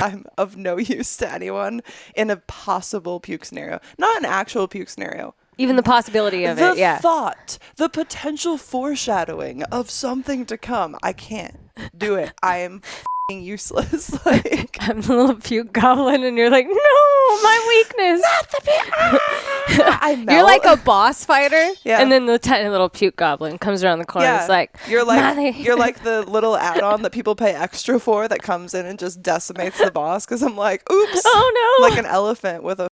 I'm of no use to anyone in a possible puke scenario. Not an actual puke scenario. Even the possibility of it, yeah. The thought, the potential foreshadowing of something to come. I can't do it. I am useless. Like, I'm the little puke goblin, and you're like, no, my weakness. Not the puke. I melt. You're like a boss fighter, Yeah. And then the tiny little puke goblin comes around the corner. Yeah. It's like, you're like the little add-on that people pay extra for that comes in and just decimates the boss. Because I'm like, oops. Oh no. Like an elephant with a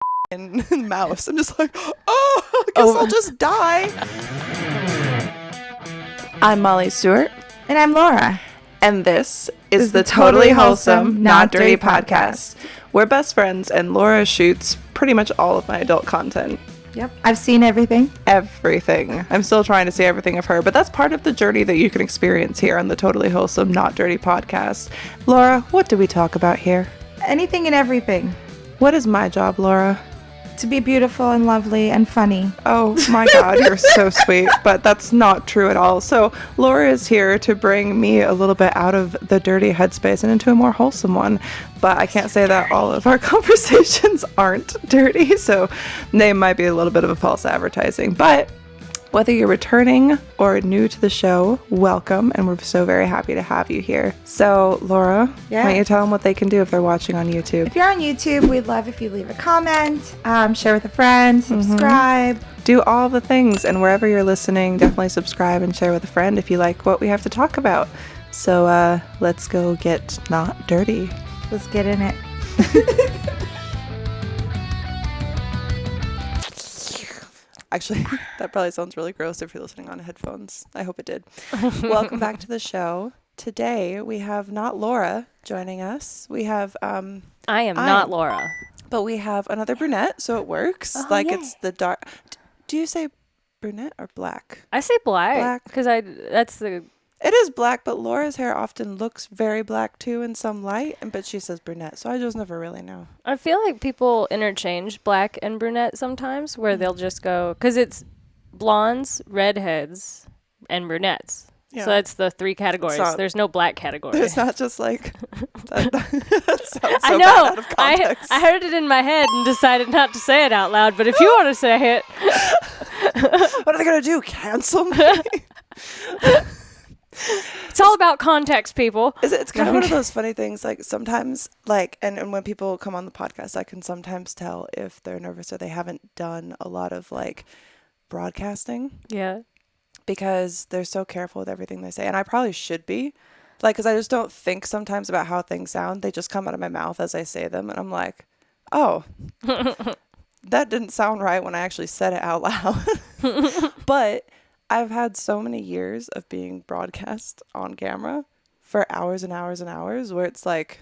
mouse. I'm just like, oh, I guess I'll just die. I'm Molly Stewart. And I'm Laura. And this is the Totally Wholesome, Not Dirty podcast. We're best friends, and Laura shoots pretty much all of my adult content. Yep. I've seen everything. Everything. I'm still trying to see everything of her, but that's part of the journey that you can experience here on the Totally Wholesome, Not Dirty podcast. Laura, what do we talk about here? Anything and everything. What is my job, Laura? To be beautiful and lovely and funny. Oh my God, you're so sweet, but that's not true at all. So Laura is here to bring me a little bit out of the dirty headspace and into a more wholesome one. But I can't say that all of our conversations aren't dirty, so they might be a little bit of a false advertising. But whether you're returning or new to the show, welcome, and we're so very happy to have you here. So, Laura, why don't you tell them what they can do if they're watching on YouTube? If you're on YouTube, we'd love if you leave a comment, share with a friend, subscribe. Do all the things, and wherever you're listening, definitely subscribe and share with a friend if you like what we have to talk about. So, let's go get not dirty. Let's get in it. Actually, that probably sounds really gross if you're listening on headphones. I hope it did. Welcome back to the show. Today, we have not Laura joining us. We have... I am not Laura. But we have another brunette, so it works. Oh, like, yay. it's the dark... Do you say brunette or black? I say black. Black. Because that's the... It is black, but Laura's hair often looks very black, too, in some light. But she says brunette, so I just never really know. I feel like people interchange black and brunette sometimes, where they'll just go... Because it's blondes, redheads, and brunettes. Yeah. So that's the three categories. There's no black category. It's not just like... that sounds so I bad know. out of context. I heard it in my head and decided not to say it out loud. But if you want to say it... What are they going to do? Cancel me? It's all about context, people. It's kind of one of those funny things, like sometimes, like, and when people come on the podcast, I can sometimes tell if they're nervous or they haven't done a lot of, like, broadcasting. Yeah. Because they're so careful with everything they say. And I probably should be. Like, because I just don't think sometimes about how things sound. They just come out of my mouth as I say them. And I'm like, oh, that didn't sound right when I actually said it out loud. But I've had so many years of being broadcast on camera for hours and hours and hours where it's like,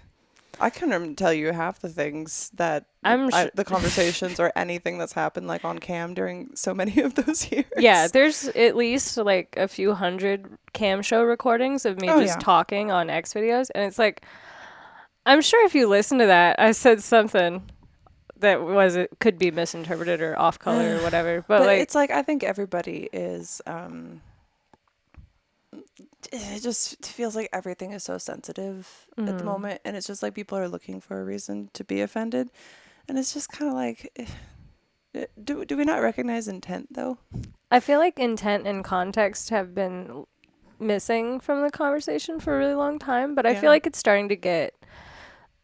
I can't even tell you half the things that the conversations or anything that's happened like on cam during so many of those years. Yeah, there's at least like a few hundred cam show recordings of me talking on X videos. And it's like, I'm sure if you listen to that, I said something that could be misinterpreted or off color or whatever. But like, it's like, I think everybody is, it just feels like everything is so sensitive at the moment. And it's just like people are looking for a reason to be offended. And it's just kind of like, do we not recognize intent though? I feel like intent and context have been missing from the conversation for a really long time. But I feel like it's starting to get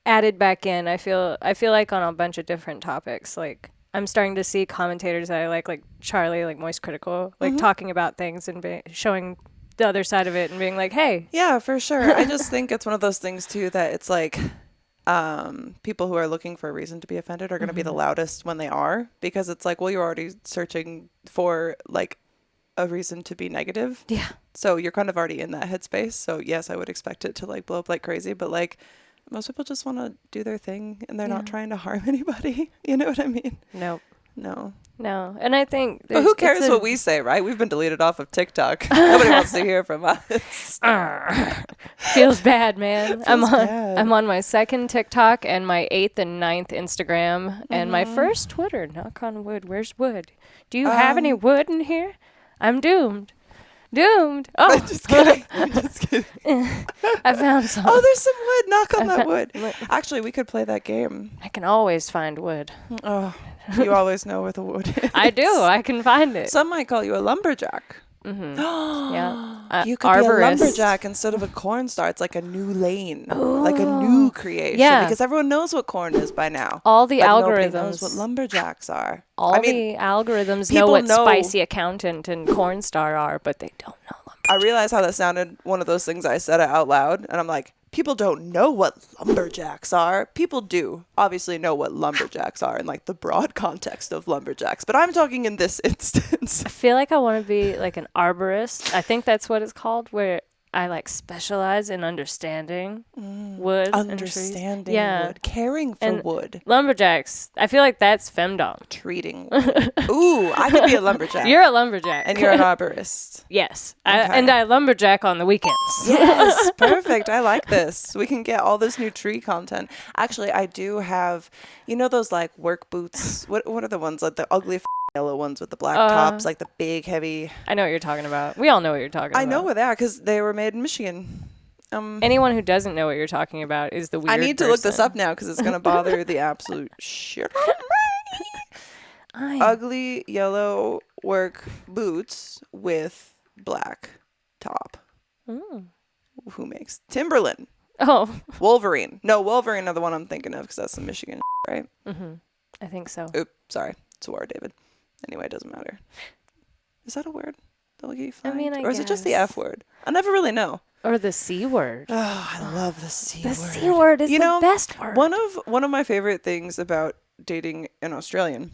added back in. I feel like on a bunch of different topics, like I'm starting to see commentators that I like Charlie, like Moist Critical, like talking about things and showing the other side of it and being like, hey. Yeah, for sure. I just think it's one of those things too that it's like people who are looking for a reason to be offended are going to be the loudest when they are, because it's like, well, you're already searching for like a reason to be negative. Yeah. So you're kind of already in that headspace. So yes, I would expect it to like blow up like crazy, but like most people just want to do their thing and they're not trying to harm anybody. You know what I mean? Nope. No. And I think... But who cares what we say, right? We've been deleted off of TikTok. Nobody wants to hear from us. Feels bad, man. I'm on my second TikTok and my 8th and 9th Instagram and my first Twitter. Knock on wood. Where's wood? Do you have any wood in here? I'm doomed. Doomed. Oh, Just kidding. Just kidding. I found some. Oh, there's some wood. Knock on that wood. Look. Actually, we could play that game. I can always find wood. Oh, you always know where the wood is. I do. I can find it. Some might call you a lumberjack. Yeah. You could be a Arborist. lumberjack instead of a corn star. It's like a new lane, like a new creation. Yeah. Because everyone knows what corn is by now. All the but algorithms. Nobody knows what lumberjacks are. All I mean, the algorithms know people what know- spicy accountant and corn star are, but they don't know I realize how that sounded one of those things I said it out loud, and I'm like, people don't know what lumberjacks are. People do obviously know what lumberjacks are in like the broad context of lumberjacks, but I'm talking in this instance. I feel like I want to be like an arborist. I think that's what it's called, where I like specialize in understanding wood and trees. Understanding Yeah. wood, caring for And wood, Lumberjacks. I feel like that's femdom. treating wood. Ooh, I could be a lumberjack. You're a lumberjack. And you're an arborist. Yes. Okay. And I lumberjack on the weekends. Yes, perfect. I like this. We can get all this new tree content. Actually, I do have, you know, those like work boots. What are the ones, like the ugly yellow ones with the black tops, like the big heavy. I know what you're talking about. We all know what you're talking about. I know where they are because they were made in Michigan. Anyone who doesn't know what you're talking about is the weird I need to look this person. up now because it's gonna bother the absolute shit out of me. Ugly yellow work boots with black top. Who makes Timberland? Oh, Wolverine. No, Wolverine are the one I'm thinking of because that's the Michigan, right? I think so. Oops, sorry. Swore, David. Anyway, it doesn't matter. Is that a word? The lucky flag? mean, I or is it just the guess. F word? I never really know. Or the C word. Oh, I love the C word. The C word is You the know, best word. One of my favorite things about dating an Australian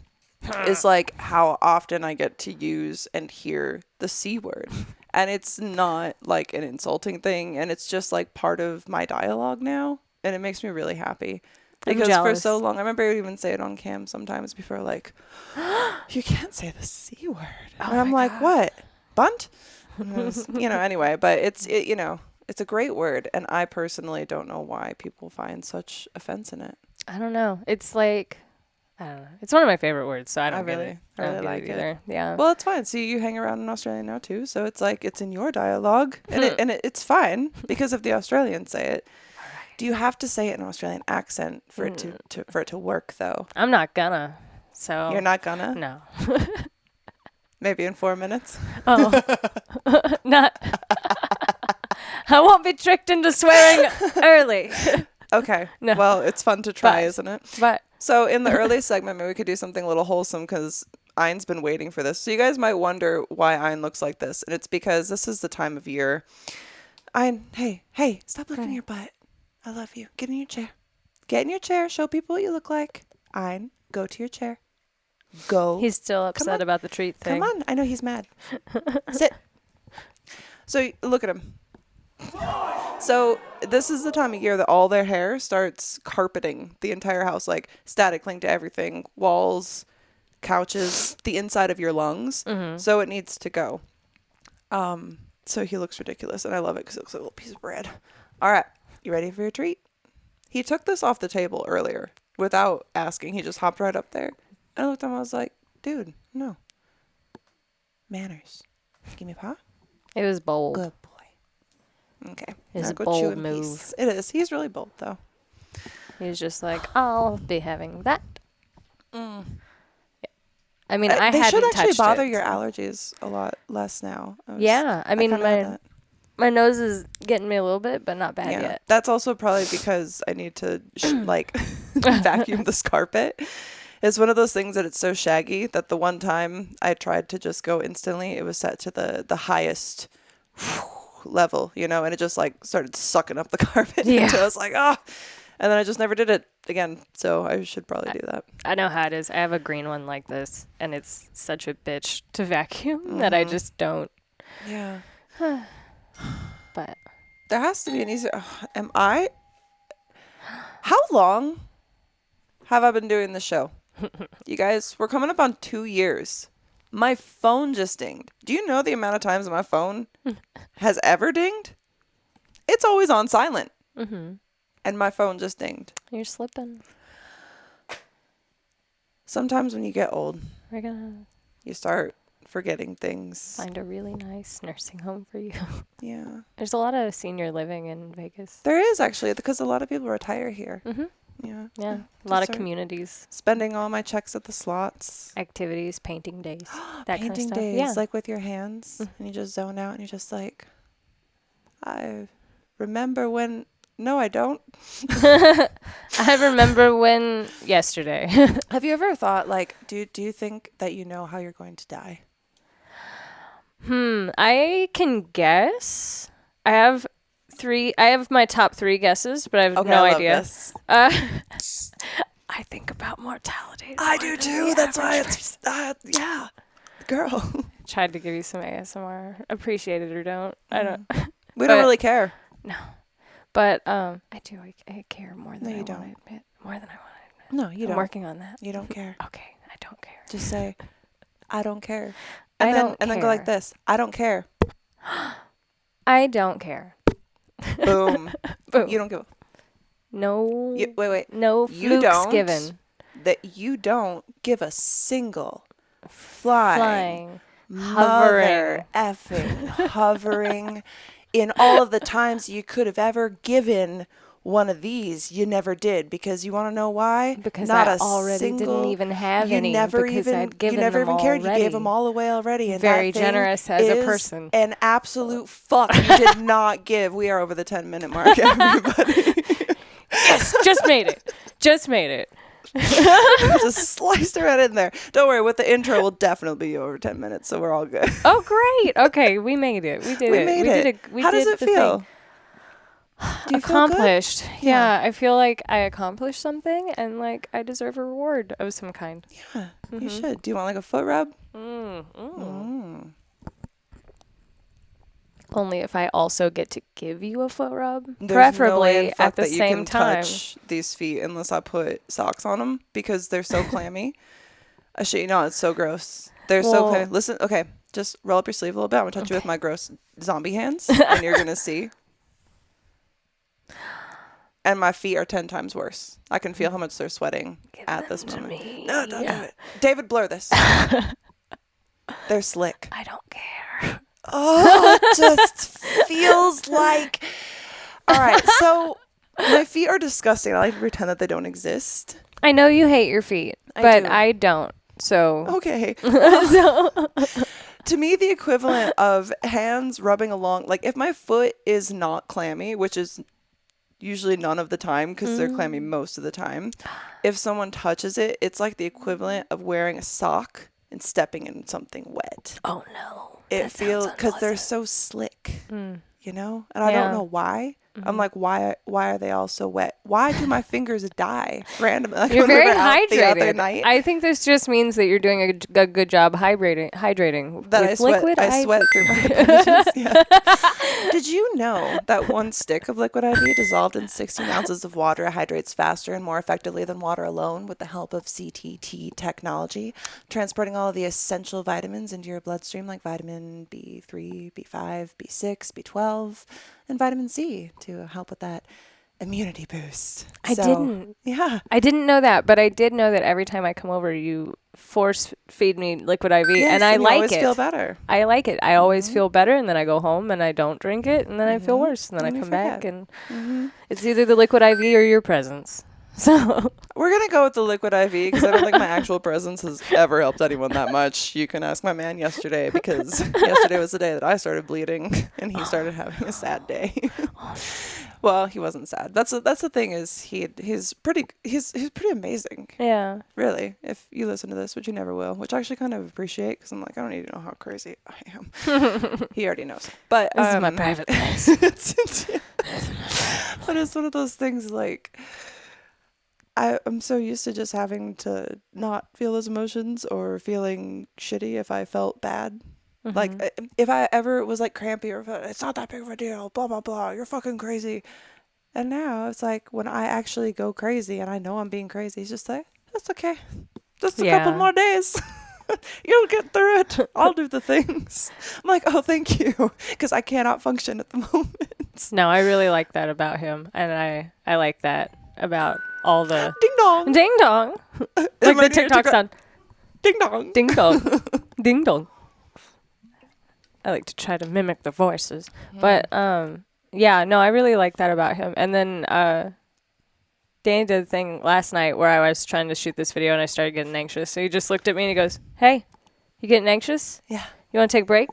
is like how often I get to use and hear the C word. And it's not like an insulting thing, and it's just like part of my dialogue now, and it makes me really happy. Because for jealous. so long, I remember I would even say it on cam sometimes before, like, you can't say the C word. And I'm like, what? Bunt? And it was, anyway, but it's a great word. And I personally don't know why people find such offense in it. I don't know. It's like, I don't know. It's one of my favorite words, so I don't get it. I really like it either. Yeah. Well, it's fine. See, you hang around in Australia now too, so it's like it's in your dialogue, and it's fine because if the Australians say it. Do you have to say it in an Australian accent for it to work though? I'm not gonna. So You're not gonna? No. Maybe in 4 minutes. Oh. Not. I won't be tricked into swearing early. Okay. No. Well, it's fun to try, But- isn't it? But So in the early segment, maybe we could do something a little wholesome because Ein's been waiting for this. So you guys might wonder why Ein looks like this, and it's because this is the time of year. Ein, hey, stop looking at your butt. I love you. Get in your chair. Get in your chair. Show people what you look like. Ein, go to your chair. Go. he's still upset on. about the treat thing. Come on. I know he's mad. Sit. So look at him. So this is the time of year that all their hair starts carpeting the entire house, like static link to everything, walls, couches, the inside of your lungs. So it needs to go. So he looks ridiculous, and I love it because it looks like a little piece of bread. All right. You ready for your treat? He took this off the table earlier without asking. He just hopped right up there. And I looked at him. I was like, dude, no. Manners. Give me a paw. It was bold. Good boy. Okay. It's Now a go bold chew in move. peace. It is. He's really bold, though. He was just like, I'll be having that. Yeah. I mean, I they hadn't should actually touched bother it, your so- allergies a lot less now. Yeah, I mean, kinda had that. my nose is getting me a little bit, but not bad Yeah. yet. That's also probably because I need to vacuum this carpet. It's one of those things that it's so shaggy that the one time I tried to just go instantly, it was set to the highest level, and it just like started sucking up the carpet. Yeah. Until I was like, oh, and then I just never did it again. So I should probably do that. I know how it is. I have a green one like this, and it's such a bitch to vacuum that I just don't. Yeah. But There has to be an easier. How long have I been doing the show? You guys, we're coming up on 2 years. My phone just dinged. Do you know the amount of times my phone has ever dinged? It's always on silent. And my phone just dinged. you're slipping. Sometimes when you get old, We're gonna. you start forgetting things. Find a really nice nursing home for you. Yeah. There's a lot of senior living in Vegas. There is actually, because a lot of people retire here. Mm-hmm. Yeah. Yeah. A lot of communities. Spending all my checks at the slots. Activities, painting days. That Painting kind of stuff. days, Yeah. like with your hands. And you just zone out and you're just like, I remember when. No, I don't. I remember when yesterday. Have you ever thought, like, do you think that you know how you're going to die? I can guess. I have my top 3 guesses, but I have no idea. I think about mortality. I do too. That's why it's yeah. Girl. Tried to give you some ASMR. Appreciate it or don't. I don't. We don't really care. No. But I do. I care more than you I don't. want to admit. More than I want to admit. No, you I'm don't. working on that. You don't care. Okay, I don't care. Just say, I don't care. I And then don't and then go like this. I don't care. I don't care. Boom. Boom. You don't give. No. Wait. No You flukes don't. given. That you don't give a single flying, Hovering. mother effing hovering in all of the times you could have ever given one of these. You never did, because you want to know why? Because Not I a already single, didn't even have you any. Never because even I'd given you never them even cared. already. You gave them all away already. And Very that thing generous as a is person. An absolute fuck. You did not give. We are over the 10-minute mark, everybody. Yes, just made it. Just made it. Just sliced it right in there. Don't worry, with the intro, we'll definitely be over 10 minutes, so we're all good. Oh, great. Okay, we made it. We did We it. made it. How does it feel? Do you feel good? Accomplished. Yeah, I feel like I accomplished something and like I deserve a reward of some kind. Yeah, you should. Do you want like a foot rub? Only if I also get to give you a foot rub, There's preferably no way in at fuck the that you same can time. touch these feet unless I put socks on them because they're so clammy. I shit you not, it's so gross. They're so Well- clammy. Listen, okay, just roll up your sleeve a little bit. I'm gonna touch you with my gross zombie hands, and you're gonna see. And my feet are 10 times worse. I can feel how much they're sweating at this moment. me. No, don't do it. David, blur this. They're slick. I don't care. Oh, it just feels like. All right, so my feet are disgusting. I like to pretend that they don't exist. I know you hate your feet, I but do. I don't. So Okay. To me, the equivalent of hands rubbing along, like if my foot is not clammy, which is usually none of the time because they're clammy most of the time, if someone touches it, it's like the equivalent of wearing a sock and stepping in something wet. oh no. It feels because they're so slick, you know, and I don't know why. I'm like, why are they all so wet? Why do my fingers die randomly? Like You're when we very were out the other hydrated. night. I think this just means that you're doing a good job hydrating That with I sweat. liquid I IV. sweat through my appendages. Yeah. Did you know that one stick of liquid IV dissolved in 16 ounces of water hydrates faster and more effectively than water alone with the help of CTT technology, transporting all of the essential vitamins into your bloodstream like vitamin B3, B5, B6, B12, and vitamin C to help with that immunity boost. I didn't. Yeah. I didn't know that, but I did know that every time I come over, you force feed me liquid IV, Yes, and I you like always it. feel better. I like it. I always feel better, and then I go home and I don't drink it, and then I feel worse, and then And I you come back, forget. and it's either the liquid IV or your presence. So We're going to go with the liquid IV because I don't think my actual presence has ever helped anyone that much. You can ask my man yesterday because yesterday was the day that I started bleeding and he started having a sad day. Well, he wasn't sad. That's the thing is he's pretty amazing. yeah, Really. If you listen to this, which you never will, which I actually kind of appreciate because I'm like, I don't need to know how crazy I am. He already knows. But this is my private place. But it's one of those things like I'm so used to just having to not feel those emotions or feeling shitty if I felt bad. Like if I ever was like crampy or it's not that big of a deal, blah, blah, blah, you're fucking crazy. And now it's like when I actually go crazy and I know I'm being crazy, it's just like, that's okay. Just a couple more days. You'll get through it. I'll do the things. I'm like, oh, thank you. Because I cannot function at the moment. No, I really like that about him, and I like that about all the Ding dong. ding dong, like the TikTok sound. Ding dong. Ding dong. Ding dong. I like to try to mimic the voices. But yeah, no, I really like that about him. And then Danny did a thing last night where I was trying to shoot this video and I started getting anxious. So he just looked at me and he goes, "Hey, you getting anxious? Yeah. You want to take a break?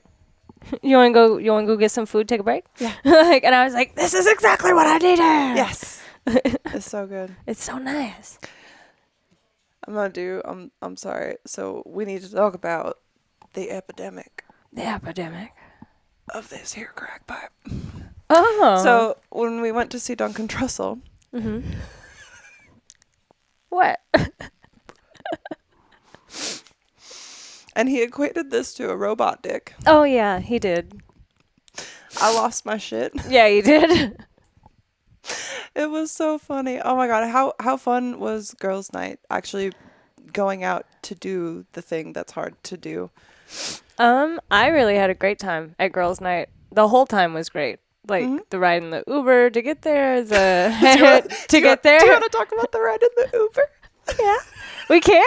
You want to go get some food, take a break?" Yeah. Like, and I was like, "This is exactly what I needed." Yes. It's so good. It's so nice. I'm sorry. So we need to talk about the epidemic of this here crack pipe. Oh. So when we went to see Duncan Trussell, What? and he equated this to a robot dick, Oh, yeah, he did. I lost my shit. Yeah, he did. It was so funny. Oh my god, how fun was girls' night? Actually, going out to do the thing that's hard to do. I really had a great time at girls' night. The whole time was great. Like the ride in the Uber to get there, to get there. Do you want to talk about the ride in the Uber? Yeah, we can.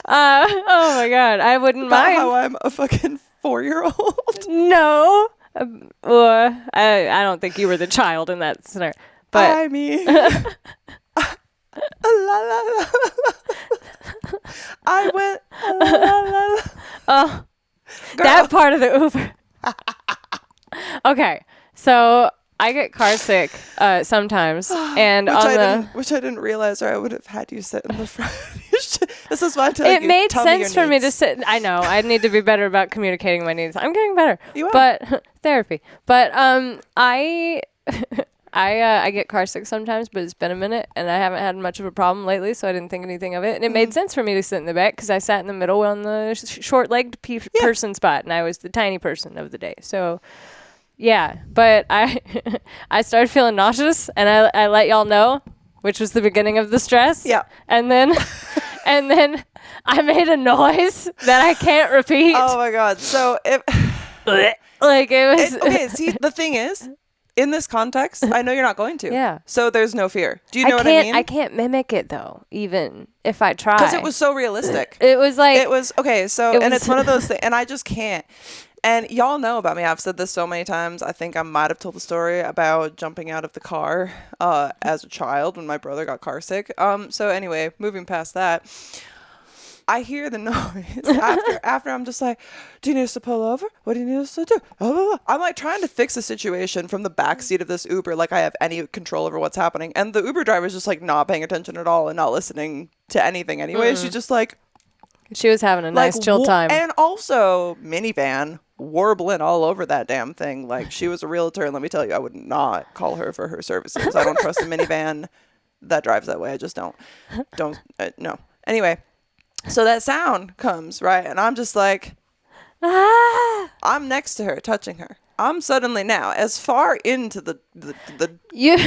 Oh my god, I wouldn't About mind. how I'm a fucking 4-year-old. No, I don't think you were the child in that scenario. But I mean, la, la, la, la. I went la, la, la, la. oh, Girl. that part of the Uber. Okay, so I get car sick sometimes, and which I didn't realize, or I would have had you sit in the front. This is why I tell it you, made tell me sense your for me to needs. sit. I know I need to be better about communicating my needs. I'm getting better. You are. But therapy. But I get car sick sometimes, but it's been a minute, and I haven't had much of a problem lately, so I didn't think anything of it. And it made sense for me to sit in the back because I sat in the middle on the short-legged person spot, and I was the tiny person of the day. So, yeah. But I started feeling nauseous, and I let y'all know, which was the beginning of the stress. Yeah. And then I made a noise that I can't repeat. Oh my god. So Like it was. okay, see, the thing is, in this context, I know you're not going to. Yeah. So there's no fear. Do you know what I mean? I can't mimic it though, even if I try. Because it was so realistic. It was like It was okay. So and was- it's one of those things, and I just can't. And y'all know about me. I've said this so many times. I think I might have told the story about jumping out of the car as a child when my brother got car sick. So anyway, moving past that, I hear the noise after I'm just like, "Do you need us to pull over? What do you need us to do?" I'm like trying to fix the situation from the back seat of this Uber, like I have any control over what's happening. And the Uber driver's just like not paying attention at all and not listening to anything anyway. She's just like, she was having a nice chill time. And also minivan warbling all over that damn thing. Like she was a realtor, and let me tell you, I would not call her for her services. I don't trust a minivan that drives that way. I just don't no. Anyway, so that sound comes, right? And I'm just like, I'm next to her, touching her. I'm suddenly now as far into the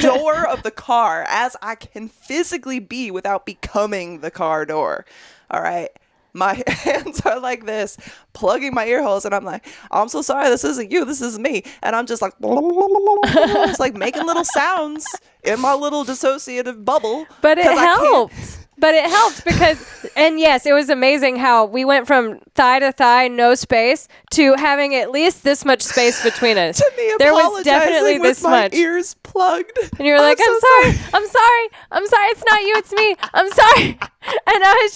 door of the car as I can physically be without becoming the car door. All right. My hands are like this, plugging my ear holes, and I'm like, "I'm so sorry, this isn't you, this is me." And I'm just like, it's like making little sounds in my little dissociative bubble. But it helped. But it helped because, and yes, it was amazing how we went from thigh to thigh, no space, to having at least this much space between us. To me, there was definitely with this my much. ears plugged. And you were like, I'm sorry, it's not you, it's me, I'm sorry. And I was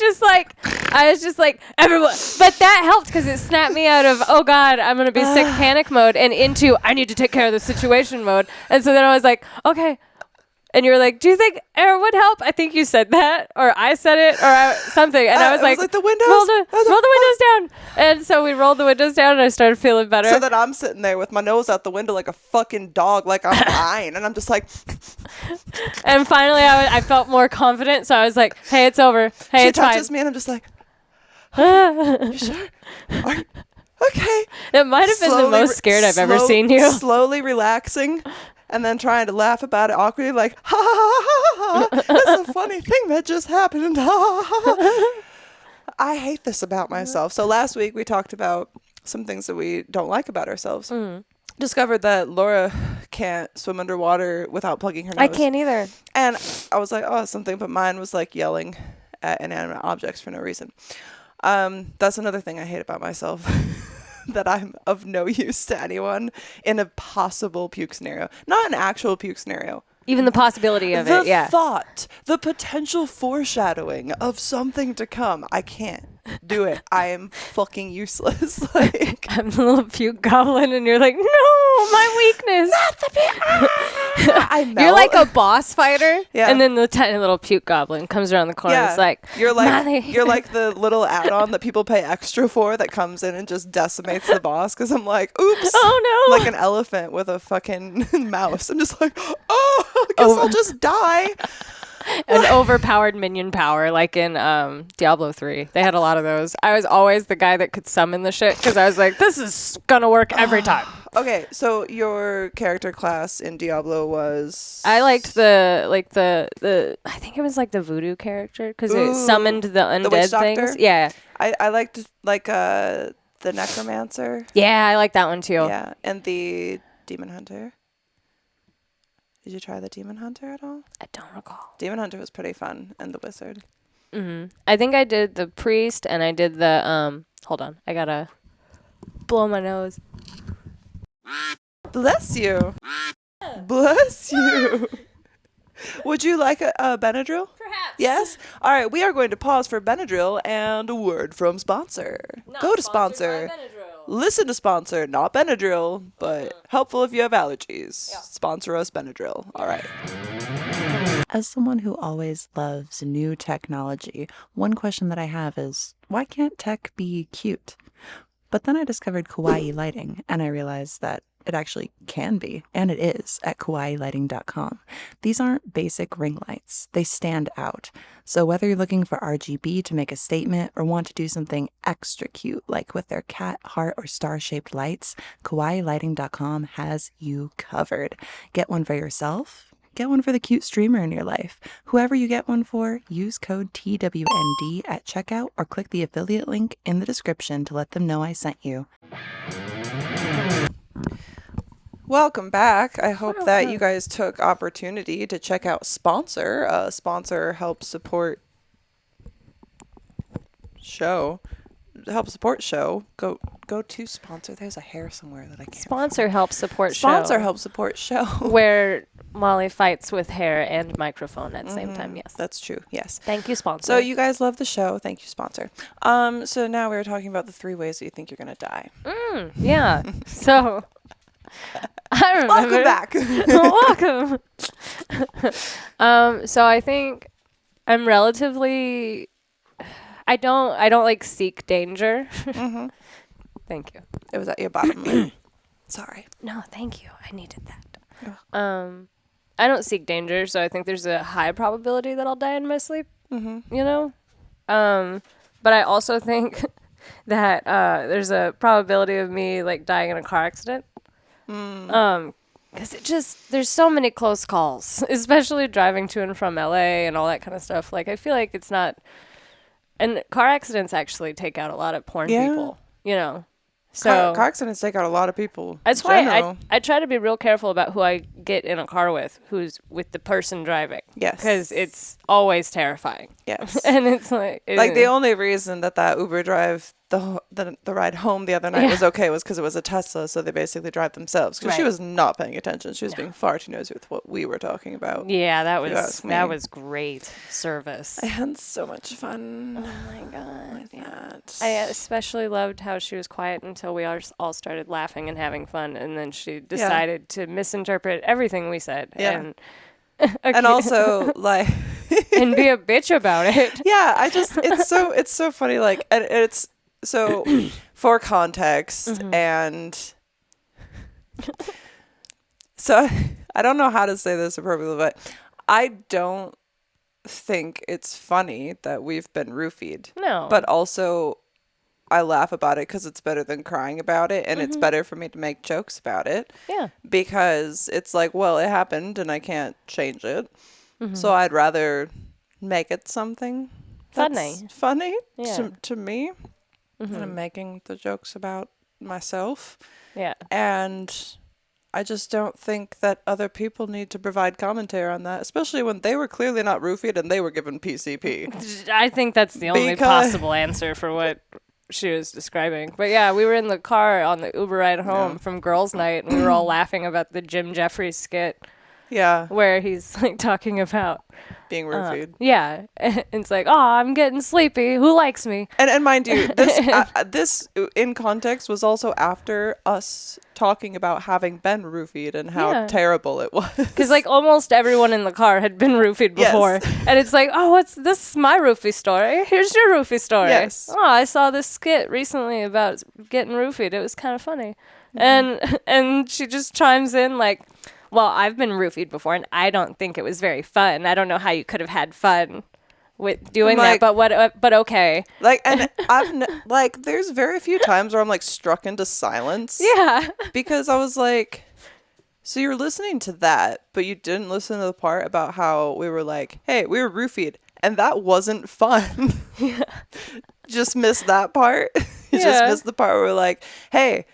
just like, everyone. But that helped because it snapped me out of, oh God, I'm going to be sick panic mode and into, I need to take care of the situation mode. And so then I was like, okay. And you were like, do you think air would help? I think you said that, or I said it, or something. And I was like, the windows. roll the windows down. And so we rolled the windows down, and I started feeling better. So that I'm sitting there with my nose out the window like a fucking dog, like I'm lying, and I'm just like. And finally, I felt more confident, so I was like, hey, it's over. Hey, it's fine. She touches me, and I'm just like, you sure? Okay. It might have been the most scared I've ever seen you. Slowly relaxing. And then trying to laugh about it awkwardly, like, ha ha ha ha ha. That's a funny thing that just happened. Ha ha ha. I hate this about myself. So last week we talked about some things that we don't like about ourselves. Discovered that Laura can't swim underwater without plugging her nose. I can't either. And I was like, oh, something. But mine was like yelling at inanimate objects for no reason. That's another thing I hate about myself. that I'm of no use to anyone in a possible puke scenario. Not an actual puke scenario. Even the possibility of it, yeah. The thought, the potential foreshadowing of something to come. I can't do it. I am fucking useless. Like, I'm the little puke goblin, and you're like, no, my weakness. not the puke. I melt. You're like a boss fighter, Yeah. and then the tiny little puke goblin comes around the corner. Yeah. It's like, you're Molly. like the little add-on that people pay extra for that comes in and just decimates the boss. Because I'm like, oops. Oh no. Like an elephant with a fucking mouse. I'm just like, oh, I guess I'll just die. An overpowered minion power, like in Diablo 3. They had a lot of those. I was always the guy that could summon the shit because I was like, this is gonna work every time. Okay, so your character class in Diablo was... I liked the I think it was like the voodoo character because it summoned the undead witch doctor? things. Yeah. I liked the necromancer. Yeah, I like that one too. Yeah, and the demon hunter. Did you try the demon hunter at all? I don't recall. Demon hunter was pretty fun, and the wizard. I think I did the priest and I did the hold on, I gotta blow my nose. Bless you. Bless you. Would you like a Benadryl? Perhaps. Yes? All right, we are going to pause for Benadryl and a word from sponsor. Go to sponsor. Listen to sponsor, not Benadryl, but helpful if you have allergies. Yeah. Sponsor us Benadryl. All right. As someone who always loves new technology, one question that I have is, why can't tech be cute? But then I discovered kawaii lighting, and I realized that it actually can be, and it is, at kawaiilighting.com. These aren't basic ring lights. They stand out. So whether you're looking for RGB to make a statement or want to do something extra cute, like with their cat, heart, or star-shaped lights, kawaiilighting.com has you covered. Get one for yourself. Get one for the cute streamer in your life. Whoever you get one for, use code TWND at checkout or click the affiliate link in the description to let them know I sent you. Welcome back. I hope that you guys took opportunity to check out Sponsor. Sponsor helps support show. Go to Sponsor. There's a hair somewhere that I can't. Sponsor helps support Sponsor show. helps support show. Where Molly fights with hair and microphone at the same time. Yes, That's true. Yes. Thank you, sponsor. So you guys love the show. Thank you, Sponsor. So now we're talking about the 3 ways that you think you're gonna die. Yeah. So I remember. Welcome back. Welcome. So I think I'm relatively. I don't like seek danger. Thank you. It was at your bottom lip. Sorry. No, thank you. I needed that. Oh. I don't seek danger, so I think there's a high probability that I'll die in my sleep. You know, but I also think that there's a probability of me like dying in a car accident. Because there's so many close calls, especially driving to and from LA and all that kind of stuff. Like I feel like it's not. And car accidents actually take out a lot of porn people, you know. So car accidents take out a lot of people. That's why I try to be real careful about who I get in a car with, who's with the person driving. Yes. Because it's always terrifying. Yes. And it's like the only reason that Uber drive the ride home the other night was okay was because it was a Tesla, so they basically drive themselves. Because she was not paying attention. She was being far too nosy with what we were talking about. Yeah, that was great service. I had so much fun. Oh my god. That. I especially loved how she was quiet until we all started laughing and having fun, and then she decided to misinterpret everything we said. Yeah. And also like and be a bitch about it. Yeah, it's so funny, like, and it's so for context and so I don't know how to say this appropriately, but I don't think it's funny that we've been roofied. No. But also I laugh about it because it's better than crying about it, and it's better for me to make jokes about it. Yeah. Because it's like, well, it happened and I can't change it. So I'd rather make it something that's funny to me. And I'm making the jokes about myself. Yeah. And I just don't think that other people need to provide commentary on that, especially when they were clearly not roofied and they were given PCP. I think that's the only possible answer for what she was describing. But yeah, we were in the car on the Uber ride home from girls' night, and we were all laughing about the Jim Jeffries skit. Yeah. Where he's like talking about being roofied. Yeah. And it's like, oh, I'm getting sleepy. Who likes me? And mind you, this in context was also after us talking about having been roofied and how terrible it was. Because like almost everyone in the car had been roofied before. Yes. And it's like, oh, what's this? My roofie story. Here's your roofie story. Yes. Oh, I saw this skit recently about getting roofied. It was kind of funny. And she just chimes in like, well, I've been roofied before, and I don't think it was very fun. I don't know how you could have had fun with doing that, but but okay. Like, and like, there's very few times where I'm like struck into silence. Yeah. Because I was like, so you're listening to that, but you didn't listen to the part about how we were like, hey, we were roofied, and that wasn't fun. Yeah. Just missed that part. You just missed the part where we're like, hey,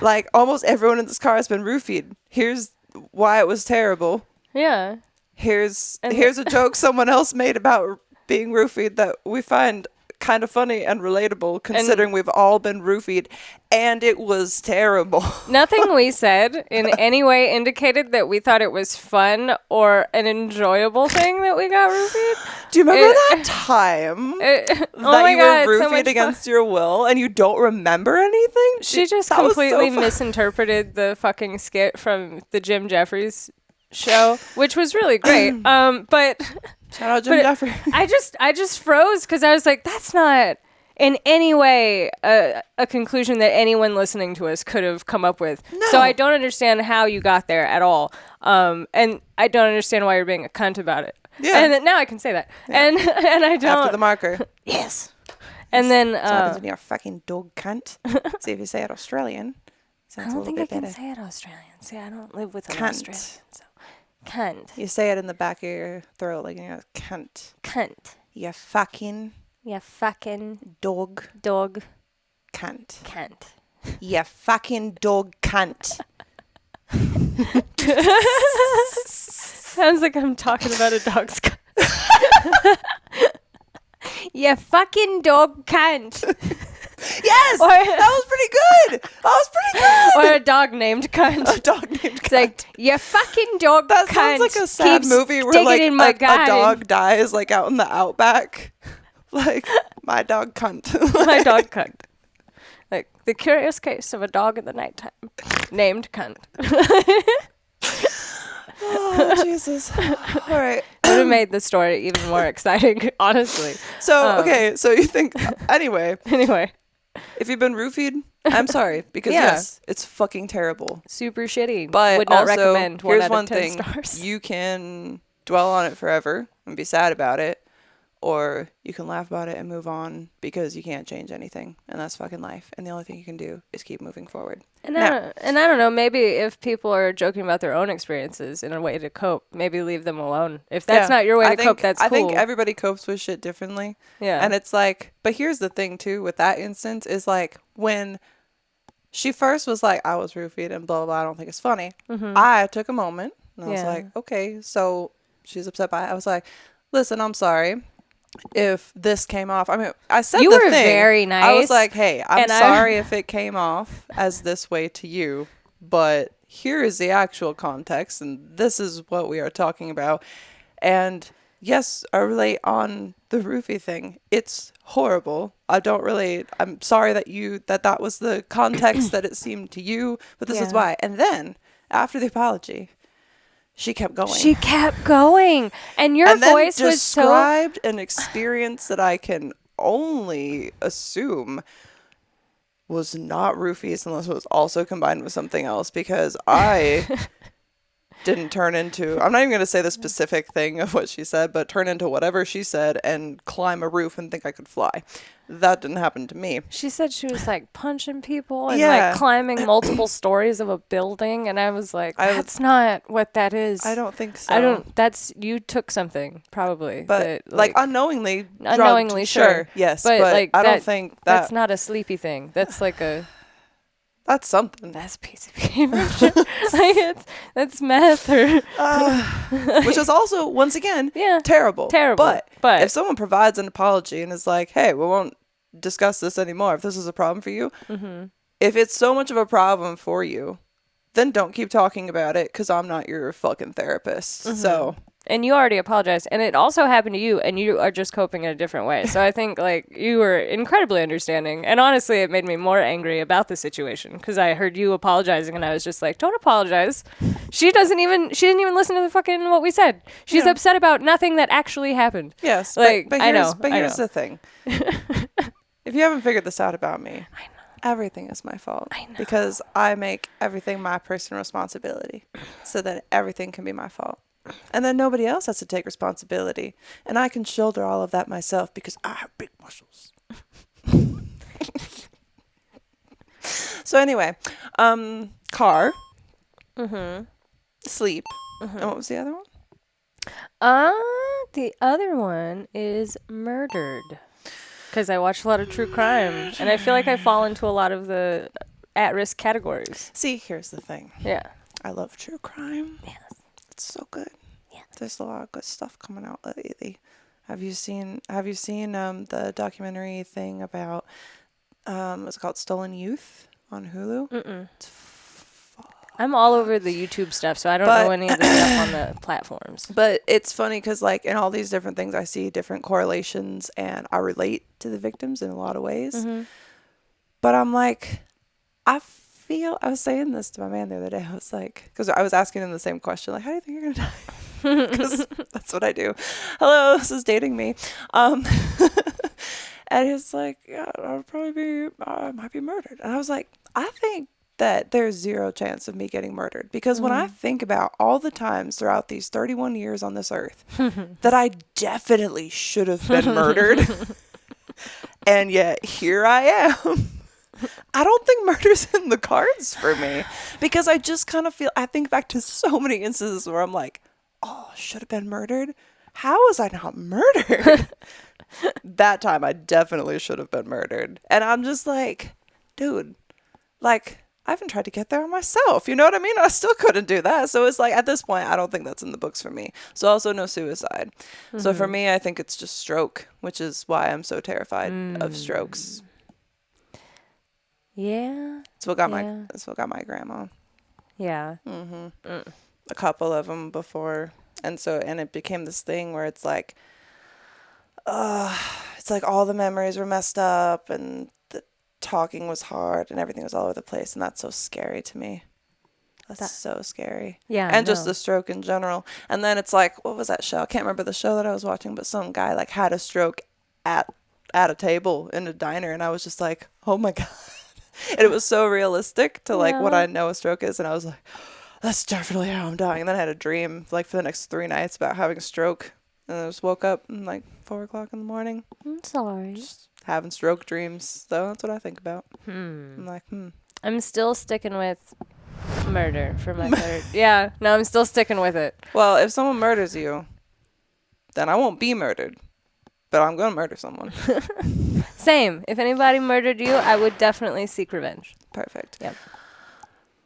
like, almost everyone in this car has been roofied. Here's why it was terrible. Yeah. Here's a joke someone else made about being roofied that we find kind of funny and relatable, considering we've all been roofied, and it was terrible. Nothing we said in any way indicated that we thought it was fun or an enjoyable thing that we got roofied. Do you remember that time that you were roofied against your will and you don't remember anything? She just completely misinterpreted the fucking skit from the Jim Jeffries show, which was really great. But shout out Jim Jeffries. I just froze because I was like, that's not in any way a conclusion that anyone listening to us could have come up with. No. So I don't understand how you got there at all. And I don't understand why you're being a cunt about it. Yeah. And now I can say that. Yeah. And I don't. After the marker. Yes. And then so happens when you're a fucking dog cunt. See if you say it Australian. I don't think I can say it Australian. See, I don't live with an Australian. So. Cunt. You say it in the back of your throat like, you know, cunt. Cunt. You fucking dog. Cunt. Cunt. You fucking dog cunt. Sounds like I'm talking about a dog's cunt. You fucking dog cunt. Yes, that was pretty good. Or a dog named cunt. A dog named cunt. It's like, you fucking dog that cunt. That sounds like a sad movie where like a dog dies like out in the outback. Like, my dog cunt. My dog cunt. Like, the curious case of a dog in the nighttime named cunt. Oh, Jesus. All right. Would have made the story even more exciting, honestly. So, okay. So you think, anyway. If you've been roofied, I'm sorry. Because yes, it's fucking terrible. Super shitty. But would not also, recommend 1 here's out one of 10 thing. stars. You can dwell on it forever and be sad about it. Or you can laugh about it and move on because you can't change anything. And that's fucking life. And the only thing you can do is keep moving forward. And I don't know, maybe if people are joking about their own experiences in a way to cope, maybe leave them alone. If that's not your way to cope, that's cool. I think everybody copes with shit differently. Yeah. And it's like, but here's the thing too with that instance is like when she first was like, I was roofied and blah, blah, blah, I don't think it's funny. Mm-hmm. I took a moment and I was like, okay, so she's upset by it. I was like, listen, I'm sorry. If this came off, I mean, I said you the were thing. Very nice. I was like, hey, I'm sorry if it came off as this way to you, but here is the actual context, and this is what we are talking about. And yes, I relate on the roofie thing. It's horrible. I'm sorry that was the context that it seemed to you, but this is why. And then after the apology, she kept going. And your voice was described an experience that I can only assume was not roofies unless it was also combined with something else, because I didn't turn into, I'm not even going to say the specific thing of what she said, but turn into whatever she said and climb a roof and think I could fly. That didn't happen to me. She said she was like punching people and like climbing multiple stories of a building, and I was like, that's not what that is. I don't think so. You took something probably. But like unknowingly, sure. Yes, but like I don't think that's not a sleepy thing. That's like that's something. That's a piece of paper. Like that's meth or which is also once again terrible. But if someone provides an apology and is like, hey, we won't discuss this anymore. If this is a problem for you, if it's so much of a problem for you, then don't keep talking about it because I'm not your fucking therapist. So. And you already apologized. And it also happened to you, and you are just coping in a different way. So I think, like, you were incredibly understanding. And honestly, it made me more angry about the situation because I heard you apologizing, and I was just like, don't apologize. She didn't even listen to the fucking what we said. She's upset about nothing that actually happened. Yes, like, but here's the thing. If you haven't figured this out about me, I know. Everything is my fault. I know. Because I make everything my personal responsibility so that everything can be my fault. And then nobody else has to take responsibility. And I can shoulder all of that myself because I have big muscles. So anyway, car, sleep, and what was the other one? The other one is murdered. Because I watch a lot of true crime. And I feel like I fall into a lot of the at-risk categories. See, here's the thing. Yeah. I love true crime. Yes. It's so good. Yeah. There's a lot of good stuff coming out lately. Have you seen the documentary thing about what's it called, Stolen Youth on Hulu? Mm-mm. I'm all over the YouTube stuff, so I don't know any of the stuff on the platforms. But it's funny because, like, in all these different things, I see different correlations, and I relate to the victims in a lot of ways. But I'm like, I was saying this to my man the other day. I was like, because I was asking him the same question, like, how do you think you're gonna die? Because that's what I do. Hello, this is dating me. And he's like, yeah, I might be murdered. And I was like, I think that there's zero chance of me getting murdered, because when I think about all the times throughout these 31 years on this earth that I definitely should have been murdered, and yet here I am. I don't think murder's in the cards for me, because I just kind of I think back to so many instances where I'm like, oh, should have been murdered. How was I not murdered? That time I definitely should have been murdered. And I'm just like, dude, like, I haven't tried to get there on myself. You know what I mean? I still couldn't do that. So it's like, at this point, I don't think that's in the books for me. So also no suicide. So for me, I think it's just stroke, which is why I'm so terrified of strokes. Yeah. That's what got my grandma. Yeah. A couple of them before. And it became this thing where it's like all the memories were messed up, and talking was hard, and everything was all over the place, and that's so scary to me. That's so scary. Yeah. And just the stroke in general. And then it's like, what was that show? I can't remember the show that I was watching, but some guy like had a stroke at a table in a diner, and I was just like, oh my God. And it was so realistic to like what I know a stroke is, and I was like, that's definitely how I'm dying. And then I had a dream like for the next 3 nights about having a stroke, and I just woke up like 4 o'clock in the morning. I'm sorry. Just having stroke dreams. So that's what I think about. I'm like, I'm still sticking with murder for my third. Yeah, no, I'm still sticking with it. Well, if someone murders you, then I won't be murdered, but I'm going to murder someone. Same. If anybody murdered you, I would definitely seek revenge. Perfect. Yep.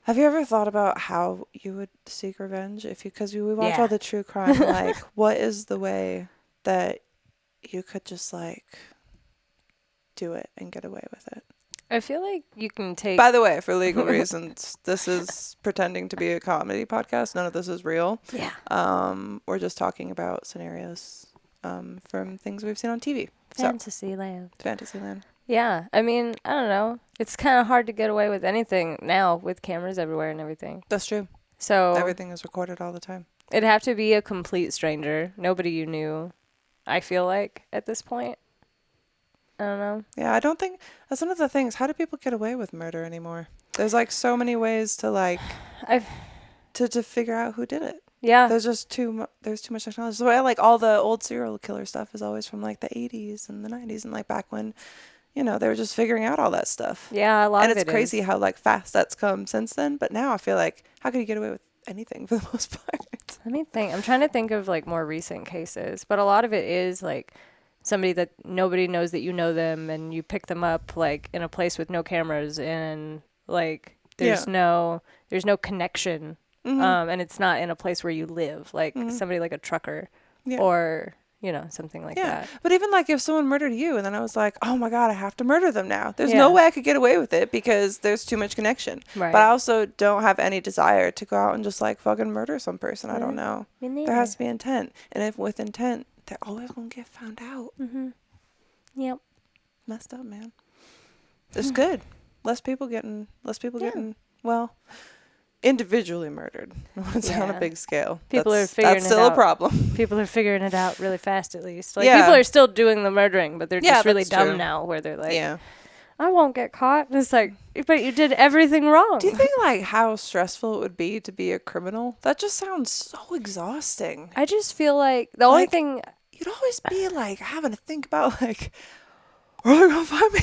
Have you ever thought about how you would seek revenge? Because we watch all the true crime, like, what is the way that you could just like do it and get away with it? I feel like you can take... By the way, for legal reasons, this is pretending to be a comedy podcast. None of this is real. Yeah. We're just talking about scenarios from things we've seen on TV. Fantasyland. Fantasyland. Yeah. I mean, I don't know. It's kind of hard to get away with anything now with cameras everywhere and everything. That's true. So everything is recorded all the time. It'd have to be a complete stranger. Nobody you knew, I feel like, at this point. I don't know. Yeah, I don't think... That's one of the things. How do people get away with murder anymore? There's, like, so many ways to, like... to figure out who did it. Yeah. There's just there's too much technology. So, like, all the old serial killer stuff is always from, like, the 80s and the 90s. And, like, back when, you know, they were just figuring out all that stuff. Yeah, a lot of it is. And it's crazy how, like, fast that's come since then. But now I feel like, how could you get away with anything for the most part? Let me think. I'm trying to think of, like, more recent cases. But a lot of it is, like... somebody that nobody knows that you know them, and you pick them up like in a place with no cameras, and like there's no connection, and it's not in a place where you live, like somebody like a trucker, or you know, something like Yeah. that. But even like if someone murdered you and then I was like, oh my God, I have to murder them now. There's Yeah. no way I could get away with it because there's too much connection. Right. But I also don't have any desire to go out and just like fucking murder some person. I don't know. Me neither. There has to be intent. And if with intent, they're always going to get found out. Mm-hmm. Yep. Messed up, man. It's good. Less people getting, well, individually murdered. It's on a big scale. People are figuring it out. That's still a problem. People are figuring it out really fast, at least. Like, Yeah. people are still doing the murdering, but they're just really that's dumb true. now, where they're like, Yeah. I won't get caught. And it's like, but you did everything wrong. Do you think like how stressful it would be to be a criminal? That just sounds so exhausting. I just feel like the only Like, thing... You'd always be like having to think about like, where are they gonna find me?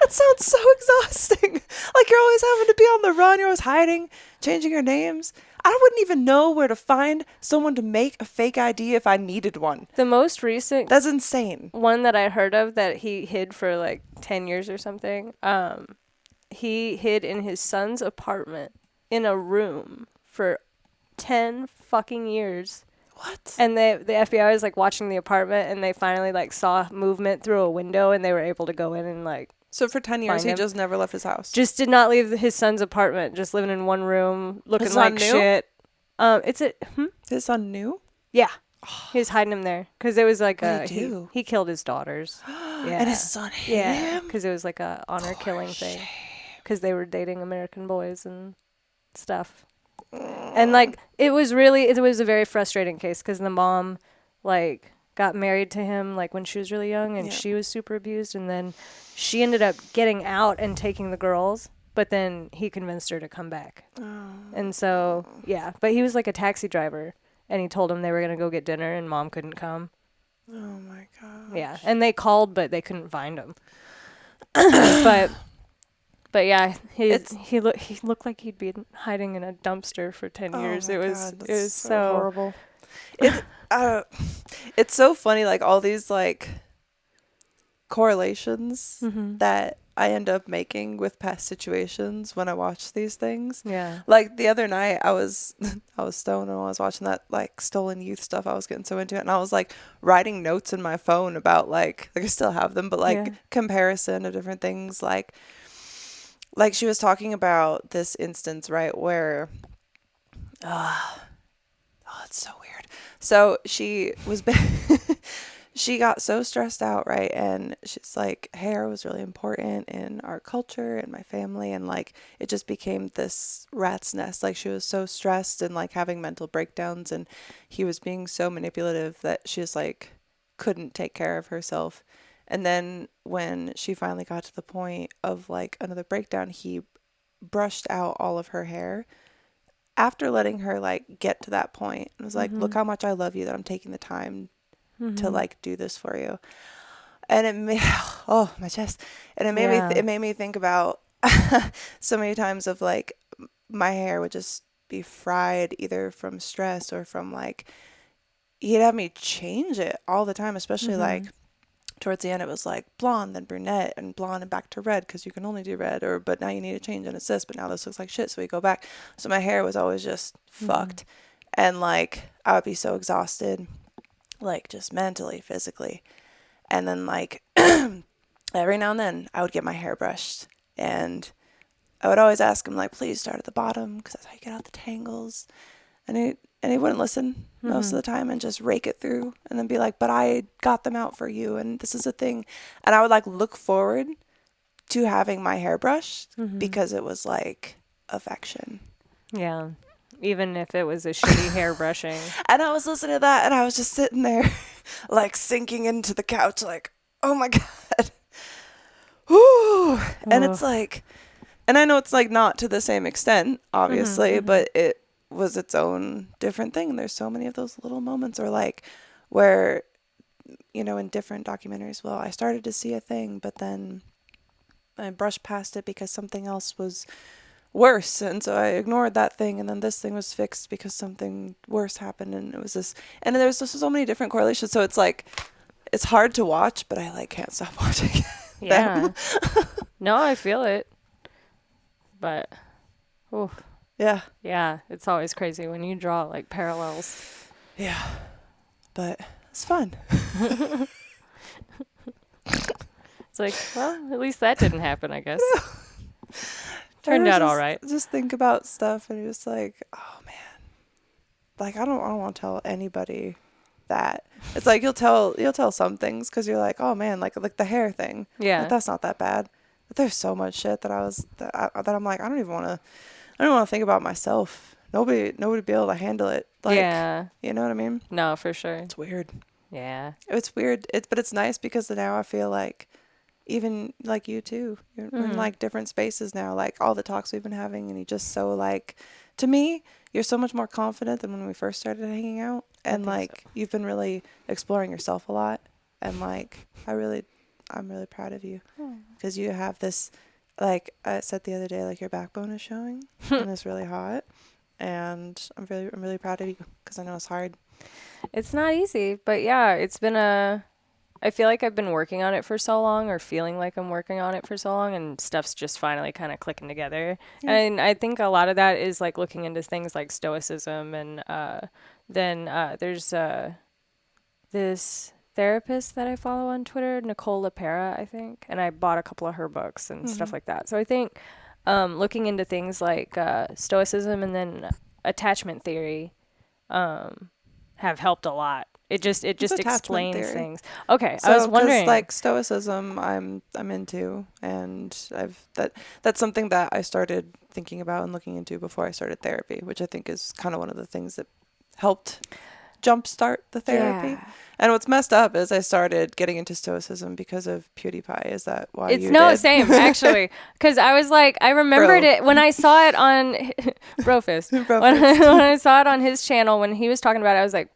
It sounds so exhausting. Like you're always having to be on the run. You're always hiding, changing your names. I wouldn't even know where to find someone to make a fake ID if I needed one. The most recent That's insane. one that I heard of that he hid for like 10 years or something, he hid in his son's apartment in a room for 10 fucking years. What? And the FBI was like watching the apartment, and they finally like saw movement through a window, and they were able to go in and like... So for 10 years, Find he him. just never left his house. Just did not leave his son's apartment, just living in one room, looking His son like knew? shit. It's a... His son knew? Yeah. He was hiding him there. Because it was like What'd he do? he killed his daughters. Yeah. And his son hit him? Because it was like a honor killing thing. Because they were dating American boys and stuff. And like, it was a very frustrating case, because the mom like got married to him like when she was really young, and she was super abused, and then she ended up getting out and taking the girls, but then he convinced her to come back. And so but he was like a taxi driver, and he told him they were going to go get dinner, and mom couldn't come. Oh my God. Yeah, and they called, but they couldn't find him. but yeah, he looked like he'd been hiding in a dumpster for 10 years. It was God, it was so horrible. It's so funny, like all these like correlations that I end up making with past situations when I watch these things. Yeah. Like the other night I was stoned and I was watching that like stolen youth stuff. I was getting so into it, and I was like writing notes in my phone about like I still have them, but like comparison of different things. Like she was talking about this instance, right, where it's so weird. So she was she got so stressed out, right? And she's like, hair was really important in our culture and my family, and like it just became this rat's nest. Like she was so stressed and like having mental breakdowns, and he was being so manipulative that she was like couldn't take care of herself. And then when she finally got to the point of like another breakdown, he brushed out all of her hair after letting her like get to that point. And was like, look how much I love you, that I'm taking the time to like do this for you. And it made my chest. And it made me think about so many times of like my hair would just be fried either from stress or from like he'd have me change it all the time, especially like towards the end it was like blonde, then brunette, and blonde and back to red, because you can only do red, but now you need to change and assist, but now this looks like shit, so we go back. So my hair was always just fucked, and like I would be so exhausted, like just mentally, physically. And then like every now and then I would get my hair brushed, and I would always ask him like, please start at the bottom, because that's how you get out the tangles. And he wouldn't listen most of the time, and just rake it through and then be like, but I got them out for you, and this is a thing. And I would like look forward to having my hair brushed because it was like affection. Yeah. Even if it was a shitty hair brushing. And I was listening to that, and I was just sitting there like sinking into the couch like, oh my God. Whew. And it's like, and I know it's like not to the same extent, obviously, but it was its own different thing. And there's so many of those little moments, or like where, you know, in different documentaries, well, I started to see a thing, but then I brushed past it because something else was worse, and so I ignored that thing, and then this thing was fixed because something worse happened, and it was this, and there's just so many different correlations. So it's like it's hard to watch, but I like can't stop watching. Yeah. No, I feel it. But yeah, it's always crazy when you draw like parallels. Yeah. But It's fun. It's like, well, at least that didn't happen, I guess. Turned out all right. Just think about stuff and you're just like, oh man. Like I don't want to tell anybody that. It's like you'll tell some things because you're like, oh man, like the hair thing. Yeah. Like, that's not that bad. But there's so much shit that I'm like, I don't want to think about myself. Nobody be able to handle it. Like, yeah. You know what I mean? No, for sure. It's weird. Yeah. It's weird. But it's nice because now I feel like even like you too, you're in like different spaces now, like all the talks we've been having, and you just so like, to me, you're so much more confident than when we first started hanging out. And like, you've been really exploring yourself a lot. And like, I'm really proud of you because you have this, like I said the other day, like your backbone is showing and it's really hot. And I'm really proud of you because I know it's hard. It's not easy, but yeah, it's been I feel like I've been working on it for so long, or feeling like I'm working on it for so long, and stuff's just finally kind of clicking together. Yeah. And I think a lot of that is like looking into things like stoicism, and then there's this therapist that I follow on Twitter, Nicole LaPera, I think, and I bought a couple of her books and stuff like that. So I think looking into things like stoicism and then attachment theory have helped a lot. It just explains theory. Things. Okay, so, I was wondering, like stoicism, I'm into, and that's something that I started thinking about and looking into before I started therapy, which I think is kind of one of the things that helped jumpstart the therapy. Yeah. And what's messed up is I started getting into stoicism because of PewDiePie. Is that why you did? Same actually, because I was like, I remembered it when I saw it on Brofist. When I saw it on his channel when he was talking about it, I was like,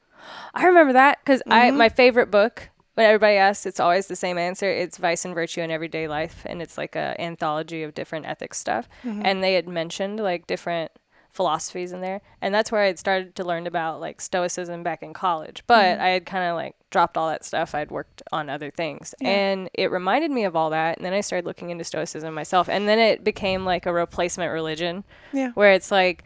I remember that because my favorite book, when everybody asks, it's always the same answer. It's Vice and Virtue in Everyday Life, and it's like a anthology of different ethics stuff. And they had mentioned like different philosophies in there, and that's where I had started to learn about like stoicism back in college. But I had kind of like dropped all that stuff. I'd worked on other things, and it reminded me of all that. And then I started looking into stoicism myself, and then it became like a replacement religion, where it's like,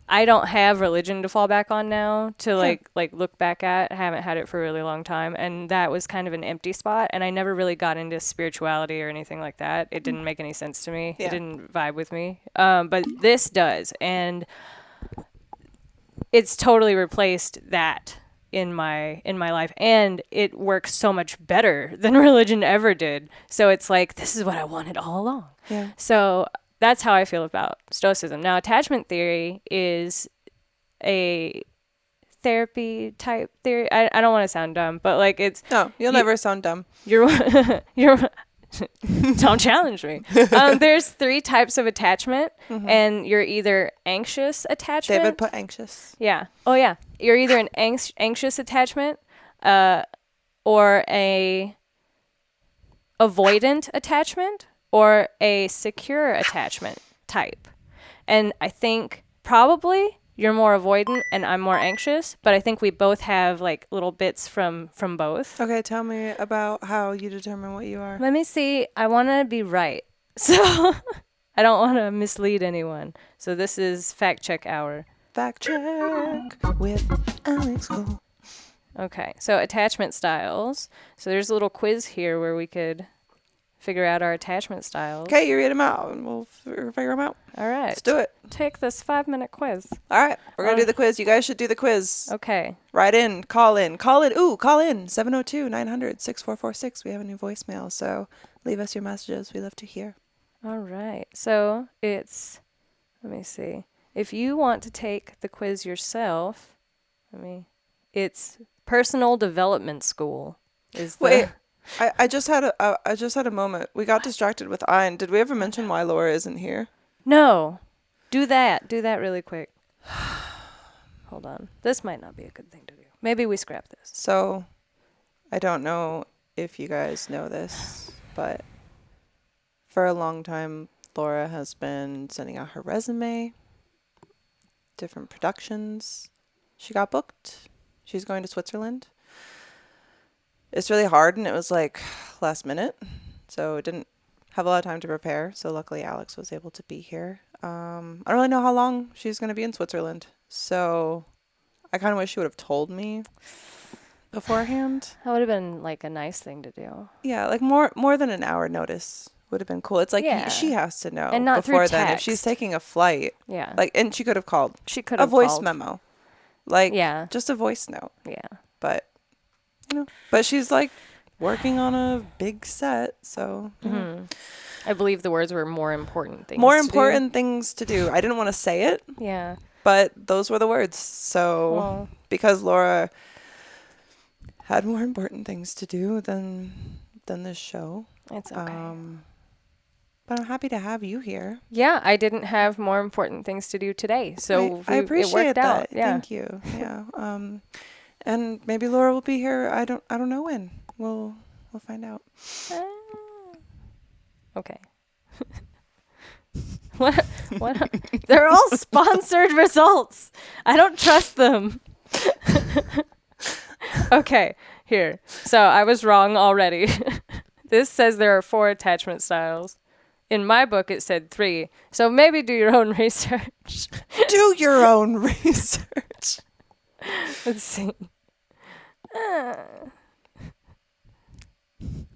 I don't have religion to fall back on now to like look back at. I haven't had it for a really long time. And that was kind of an empty spot. And I never really got into spirituality or anything like that. It didn't make any sense to me. It didn't vibe with me. But this does. And it's totally replaced that in my life. And it works so much better than religion ever did. So it's like, this is what I wanted all along. Yeah. So that's how I feel about stoicism. Now, attachment theory is a therapy type theory. I don't want to sound dumb, but like it's... No, you'll never sound dumb. You're don't challenge me. There's 3 types of attachment, and you're either anxious attachment. David put anxious. Yeah. Oh, yeah. You're either an anxious attachment or a avoidant attachment, or a secure attachment type. And I think probably you're more avoidant and I'm more anxious, but I think we both have like little bits from both. Okay, tell me about how you determine what you are. Let me see. I want to be right. So I don't want to mislead anyone. So this is fact check hour. Fact check with Alex Cole. Okay, so attachment styles. So there's a little quiz here where we could figure out our attachment styles. Okay, you read them out and we'll figure them out. All right. Let's do it. Take this 5-minute quiz. All right. We're going to do the quiz. You guys should do the quiz. Okay. Write in. Call in. Call in. Ooh, call in. 702-900-6446. We have a new voicemail, so leave us your messages. We love to hear. All right. So it's, let me see. If you want to take the quiz yourself, it's Personal Development School. Wait. I just had a moment. We got distracted with Ein. Did we ever mention why Laura isn't here? No. Do that really quick. Hold on. This might not be a good thing to do. Maybe we scrap this. So, I don't know if you guys know this, but for a long time, Laura has been sending out her resume, different productions. She got booked. She's going to Switzerland. It's really hard, and it was like last minute, so it didn't have a lot of time to prepare. So luckily Alex was able to be here. I don't really know how long she's going to be in Switzerland, so I kind of wish she would have told me beforehand. That would have been like a nice thing to do. Yeah, like more than an hour notice would have been cool. It's like Yeah. she has to know And not through before then if she's text. taking a flight. Yeah. Like, and she could have called She could a have voice called. memo, like Yeah. just a voice note. Yeah. But but she's like working on a big set, so I believe the words were more important things. more to do. important things to do. I didn't want to say it, Yeah. but those were the words. So Well, because Laura had more important things to do than this show. it's okay. But I'm happy to have you here. Yeah, I didn't have more important things to do today, so I appreciate it worked that. out. Yeah. Thank you. Yeah. And maybe Laura will be here. I don't know when. We'll find out. Okay. What? They're all sponsored results. I don't trust them. Okay, here. So I was wrong already. This says there are 4 attachment styles. In my book, it said 3. So maybe do your own research. Do your own research. Let's see.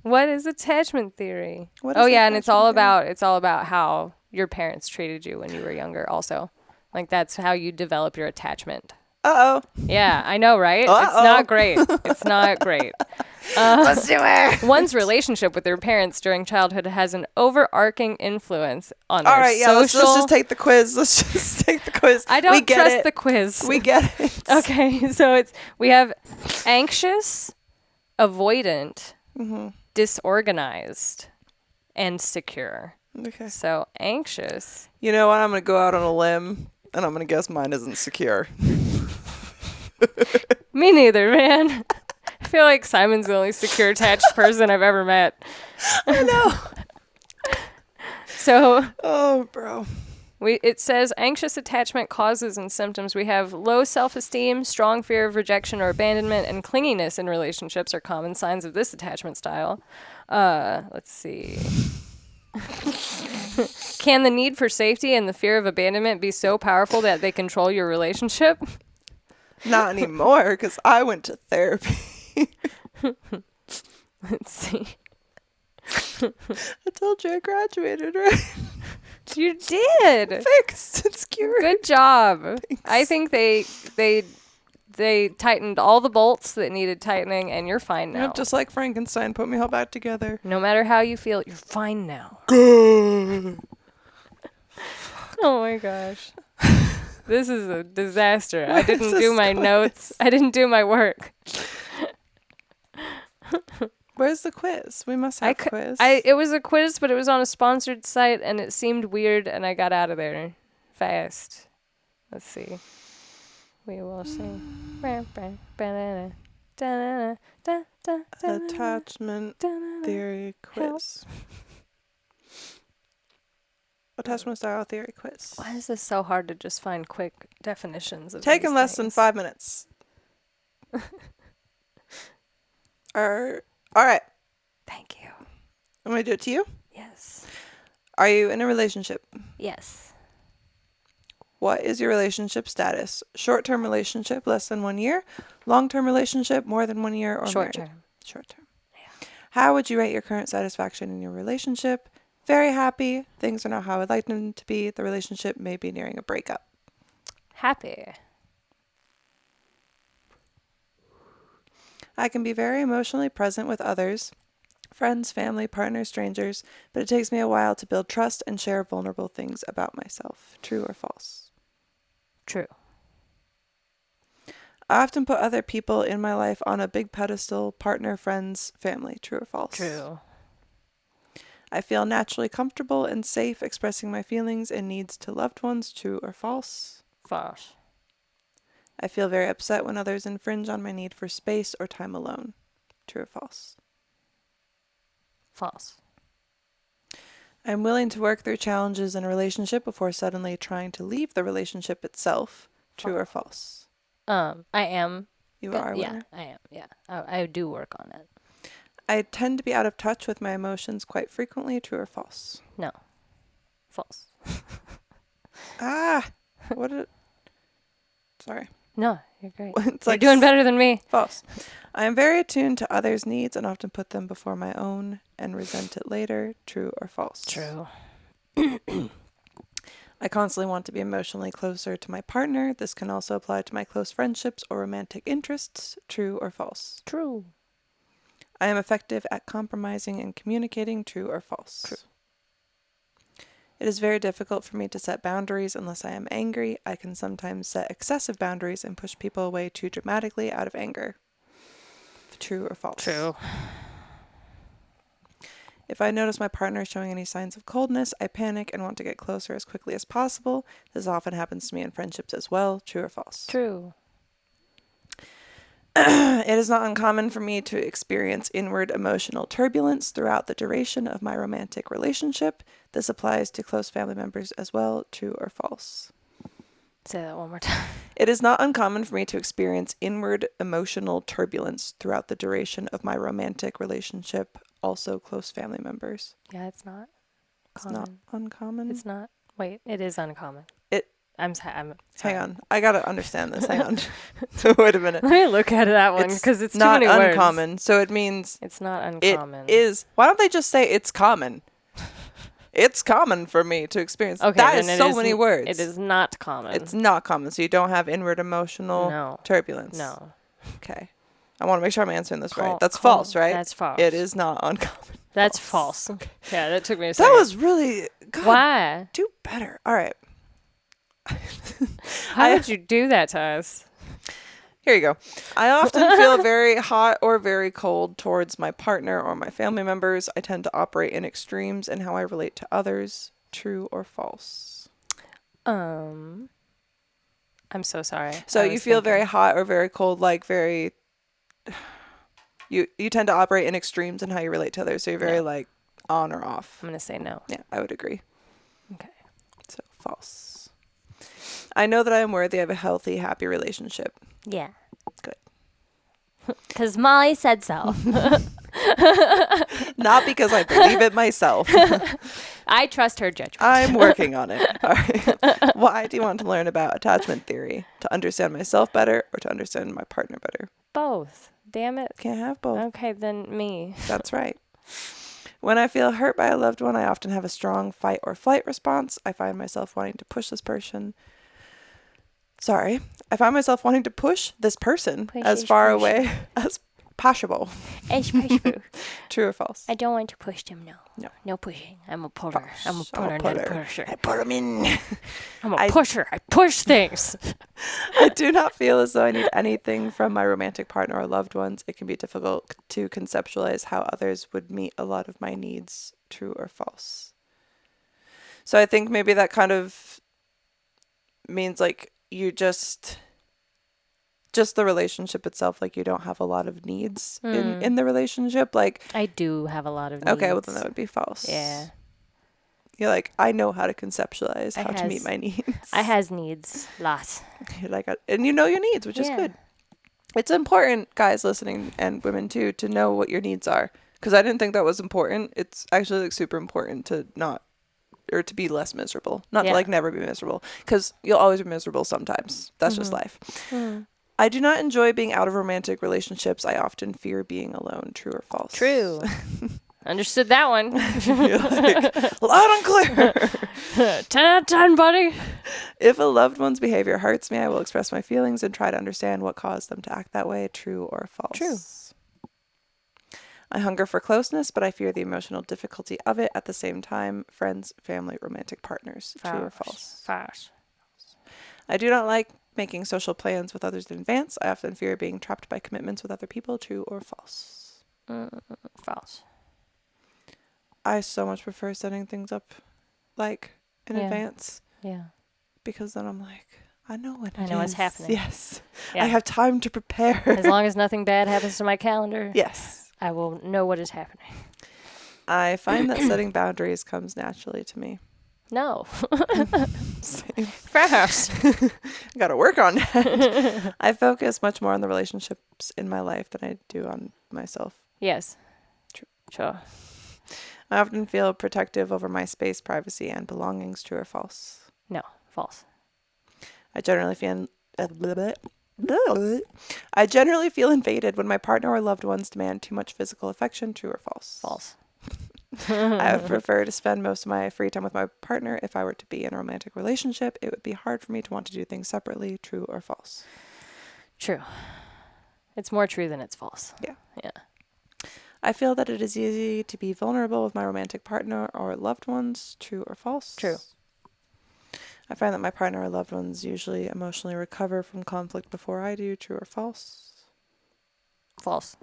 What is attachment theory? What is and it's all attachment about how your parents treated you when you were younger also. Like that's how you develop your attachment. Uh-oh. Yeah, I know, right? Uh-oh. It's not great. It's not great. Let's do it. One's relationship with their parents during childhood has an overarching influence on All their right, yeah, social... let's just take the quiz. Let's just take the quiz. I don't trust it. the quiz. We get it. Okay, so we have anxious, avoidant, disorganized, and secure. Okay. So anxious. You know what? I'm going to go out on a limb, and I'm going to guess mine isn't secure. Me neither, man. I feel like Simon's the only secure attached person I've ever met. I know. So, Oh, bro. it says anxious attachment causes and symptoms. We have low self-esteem, strong fear of rejection or abandonment, and clinginess in relationships are common signs of this attachment style. Let's see. Can the need for safety and the fear of abandonment be so powerful that they control your relationship? Not anymore, because I went to therapy. Let's see. I told you I graduated, right? You did. Fixed. It's cured. Good job. Thanks. I think they tightened all the bolts that needed tightening, and you're fine now. Yep, just like Frankenstein put me all back together. No matter how you feel, you're fine now. Good. Oh my gosh. This is a disaster. I Where's didn't this do my quiz? notes. I didn't do my work. Where's the quiz? We must have quiz. It was a quiz, but it was on a sponsored site, and it seemed weird, and I got out of there fast. Let's see. We will see. Attachment theory quiz. Attachment style theory quiz. Why is this so hard to just find quick definitions of Taking these less than things? 5 minutes. All right. Thank you. I'm going to do it to you. Yes. Are you in a relationship? Yes. What is your relationship status? Short-term relationship, less than 1 year. Long-term relationship, more than 1 year, or Short married? term. Short-term. Yeah. How would you rate your current satisfaction in your relationship? Very happy. Things are not how I'd like them to be. The relationship may be nearing a breakup. Happy. I can be very emotionally present with others, friends, family, partners, strangers, but it takes me a while to build trust and share vulnerable things about myself. True or false? True. I often put other people in my life on a big pedestal, partner, friends, family. True or false? True. I feel naturally comfortable and safe expressing my feelings and needs to loved ones. True or false? False. I feel very upset when others infringe on my need for space or time alone. True or false? False. I'm willing to work through challenges in a relationship before suddenly trying to leave the relationship itself. True or false? I am. You Good. are. Yeah, Winner. I am. Yeah, I do work on it. I tend to be out of touch with my emotions quite frequently. True or false? No. False. Ah, what did... Sorry. No, you're great. It's You're like doing better than me. false. I am very attuned to others' needs and often put them before my own and resent it later. True or false? True. I constantly want to be emotionally closer to my partner. This can also apply to my close friendships or romantic interests. True or false? True. I am effective at compromising and communicating. True or false? True. It is very difficult for me to set boundaries unless I am angry. I can sometimes set excessive boundaries and push people away too dramatically out of anger. True or false? True. If I notice my partner showing any signs of coldness, I panic and want to get closer as quickly as possible. This often happens to me in friendships as well. True or false? True. It is not uncommon for me to experience inward emotional turbulence throughout the duration of my romantic relationship. This applies to close family members as well. True or false? Say that one more time. It is not uncommon for me to experience inward emotional turbulence throughout the duration of my romantic relationship. Also close family members. Yeah, it's not It's common. not uncommon. It's not. Wait, it is uncommon. It- I'm Hang sorry. on. I gotta understand this. Hang on. So wait a minute. Let me look at that one because it's not too many words. uncommon. So it means It's not uncommon. it is. Why don't they just say it's common? It's common for me to experience. Okay, that then is it so is many words. It is not common. It's not common. So you don't have inward emotional No. turbulence. No. Okay. I want to make sure I'm answering this right. Call- That's call- false, right? That's false. It is not uncommon. That's false. false. Yeah, that took me a That second. was really. God, Why? do better. All right. How would you do that to us? Here you go. I often feel very hot or very cold towards my partner or my family members. I tend to operate in extremes in how I relate to others. True or false? I'm so sorry. So I you was feel thinking. very hot or very cold, like very. You tend to operate in extremes in how you relate to others. So you're very Yeah. like on or off. I'm gonna say no. Yeah, I would agree. Okay. So false. I know that I am worthy of a healthy, happy relationship. Yeah. Good. Because Molly said so. Not because I believe it myself. I trust her judgment. I'm working on it. All right. Why do you want to learn about attachment theory? To understand myself better or to understand my partner better? Both. Damn it. Can't have both. Okay, then me. That's right. When I feel hurt by a loved one, I often have a strong fight or flight response. I find myself wanting to push this person. I find myself wanting to push this person as far away as possible. True or false? I don't want to push them, no. No. No pushing. I'm a putter. False. I'm a putter, not a pusher. I put them in. I'm a pusher. I push things. I do not feel as though I need anything from my romantic partner or loved ones. It can be difficult to conceptualize how others would meet a lot of my needs. True or false? So I think maybe that kind of means like you just the relationship itself, like you don't have a lot of needs in the relationship. Like I do have a lot of needs. okay, well then that would be false. Yeah. You're like, I know how to conceptualize I how to meet my needs. I has needs. Lots. You're like, and you know your needs, which is Yeah. good. It's important, guys listening, and women too, to know what your needs are. Because I didn't think that was important. It's actually like super important to not, or to be less miserable. Not to like never be miserable. Because you'll always be miserable sometimes. That's just life. I do not enjoy being out of romantic relationships. I often fear being alone. True or false? True. Understood that one. You're like, loud and clear. 10 out of 10, buddy. If a loved one's behavior hurts me, I will express my feelings and try to understand what caused them to act that way. True or false? True. I hunger for closeness, but I fear the emotional difficulty of it at the same time. Friends, family, romantic partners. True or false? False. I do not like making social plans with others in advance. I often fear being trapped by commitments with other people. True or false? False. I so much prefer setting things up like in advance. Yeah. Because then I'm like, I know when I know what's happening. Yes. Yeah. I have time to prepare. As long as nothing bad happens to my calendar, Yes. I will know what is happening. I find that setting boundaries comes naturally to me. No. Same. Fast. Got to work on that. I focus much more on the relationships in my life than I do on myself. Yes. True. Sure. I often feel protective over my space, privacy, and belongings. True or false? No. False. I generally I generally feel invaded when my partner or loved ones demand too much physical affection. True or false? False. I would prefer to spend most of my free time with my partner. If I were to be in a romantic relationship, it would be hard for me to want to do things separately. True or false? True. It's more true than it's false. Yeah. Yeah. I feel that it is easy to be vulnerable with my romantic partner or loved ones. True or false? True. I find that my partner or loved ones usually emotionally recover from conflict before I do. True or false? False.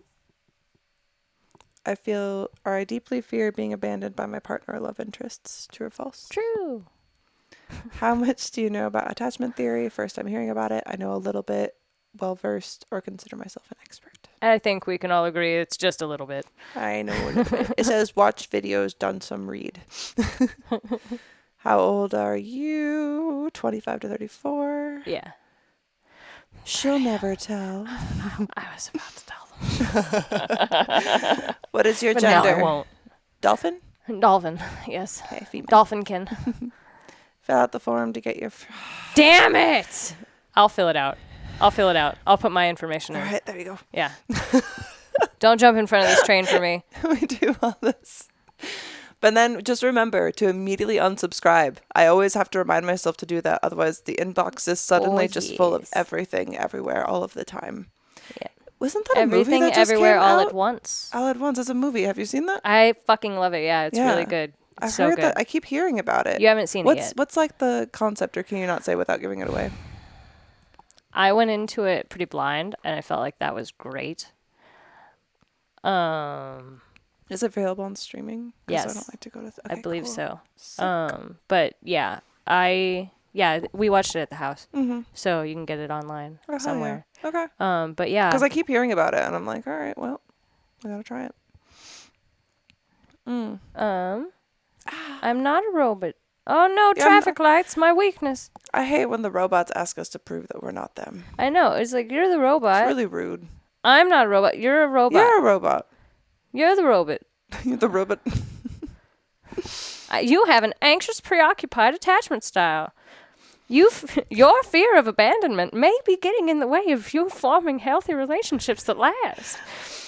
I deeply fear being abandoned by my partner or love interests. True or false? True. How much do you know about attachment theory? First time hearing about it. I know a little bit, well versed, or consider myself an expert. I think we can all agree it's just a little bit. I know a little bit. It says watch videos, done some read. How old are you? 25 to 34. Yeah. She'll never tell. I was about to tell them. What is your But gender? no, I won't. Dolphin? Dolphin. Yes. Okay, female. Dolphinkin. Fill out the form to get your... Damn it! I'll fill it out. I'll put my information in. All right, there you go. Yeah. Don't jump in front of this train for me. We do all this. But then just remember to immediately unsubscribe. I always have to remind myself to do that. Otherwise, the inbox is suddenly just full of yes. everything, everywhere, all of the time. Yeah. Wasn't that a Everything, movie that just everywhere, came all out? at once. All at Once is a movie. Have you seen that? I fucking love it. Yeah, it's Yeah. really good. It's I've so heard good. that. I keep hearing about it. You haven't seen it yet. What's like the concept, or can you not say without giving it away? I went into it pretty blind, and I felt like that was great. Is it available on streaming? 'Cause Yes. I don't like to go to... I believe cool. so. But yeah, we watched it at the house, so you can get it online somewhere. Yeah. Okay. But yeah, Because I keep hearing about it, and I'm like, all right, well, I gotta try it. I'm not a robot. Oh no, Yeah, traffic lights, my weakness. I hate when the robots ask us to prove that we're not them. I know. It's like you're the robot. It's really rude. I'm not a robot. You're a robot. You're a robot. You're the robot. You're the robot. You have an anxious, preoccupied attachment style. Your fear of abandonment may be getting in the way of you forming healthy relationships that last.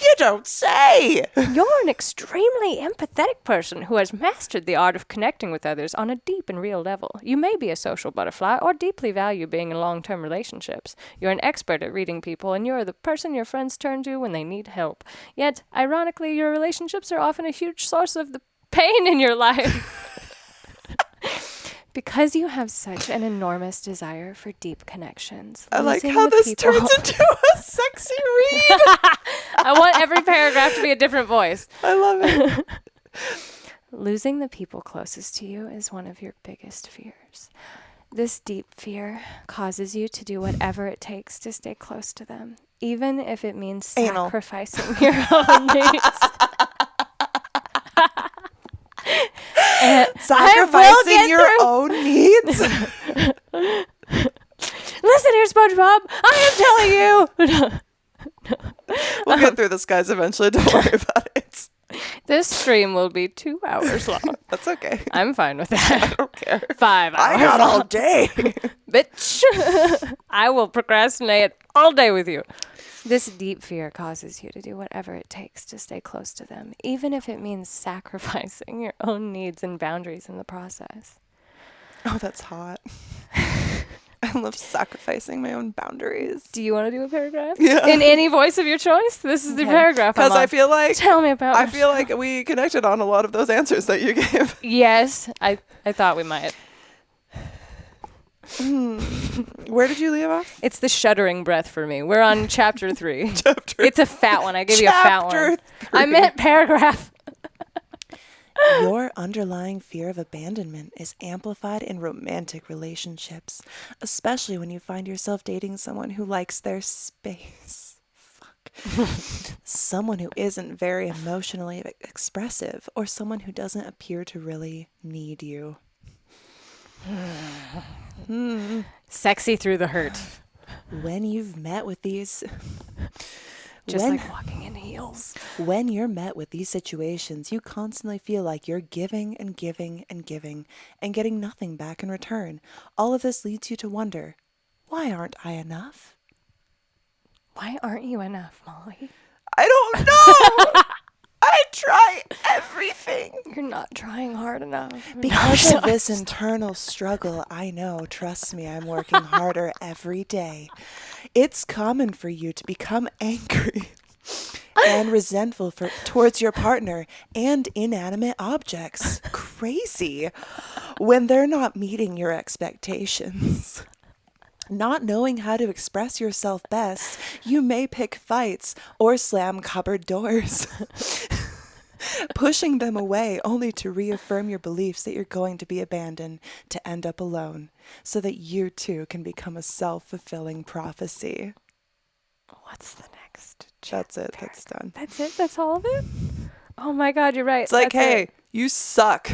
You don't say. You're an extremely empathetic person who has mastered the art of connecting with others on a deep and real level. You may be a social butterfly or deeply value being in long-term relationships. You're an expert at reading people, and you're the person your friends turn to when they need help. Yet, ironically, your relationships are often a huge source of the pain in your life. Because you have such an enormous desire for deep connections. I like losing how the this people- turns into a sexy read. I want every paragraph to be a different voice. I love it. Losing the people closest to you is one of your biggest fears. This deep fear causes you to do whatever it takes to stay close to them, even if it means Anal. sacrificing your own needs. Sacrificing your own needs. Listen here, SpongeBob. I am telling you. We'll get through this, guys, eventually. Don't worry about it. This stream will be 2 hours long. That's okay. I'm fine with that. I don't care. 5 hours. I got all day. Bitch. I will procrastinate all day with you. This deep fear causes you to do whatever it takes to stay close to them, even if it means sacrificing your own needs and boundaries in the process. Oh, that's hot. I love sacrificing my own boundaries. Do you want to do a paragraph? Yeah. In any voice of your choice? This is the paragraph. Because I feel like Tell me about I feel like we connected on a lot of those answers that you gave. Yes, I thought we might. Where did you leave off? It's the shuddering breath for me. We're on chapter 3. Chapter. It's a fat one. I gave you a fat one. Chapter I meant paragraph. Your underlying fear of abandonment is amplified in romantic relationships, especially when you find yourself dating someone who likes their space. Someone who isn't very emotionally expressive, or someone who doesn't appear to really need you. Sexy through the hurt. When you've met with these... Just like walking in heels. When you're met with these situations, you constantly feel like you're giving and giving and giving and getting nothing back in return. All of this leads you to wonder, why aren't I enough? Why aren't you enough, Molly? I don't know. I try everything. You're not trying hard enough. Because of this internal struggle, I know, trust me, I'm working harder every day. It's common for you to become angry and resentful towards your partner and inanimate objects. Crazy. When they're not meeting your expectations. Not knowing how to express yourself best, you may pick fights or slam cupboard doors, pushing them away only to reaffirm your beliefs that you're going to be abandoned to end up alone, so that you too can become a self-fulfilling prophecy. What's the next? That's it. That's done. That's it? That's all of it? Oh my God, you're right. It's like, That's hey, it. you suck.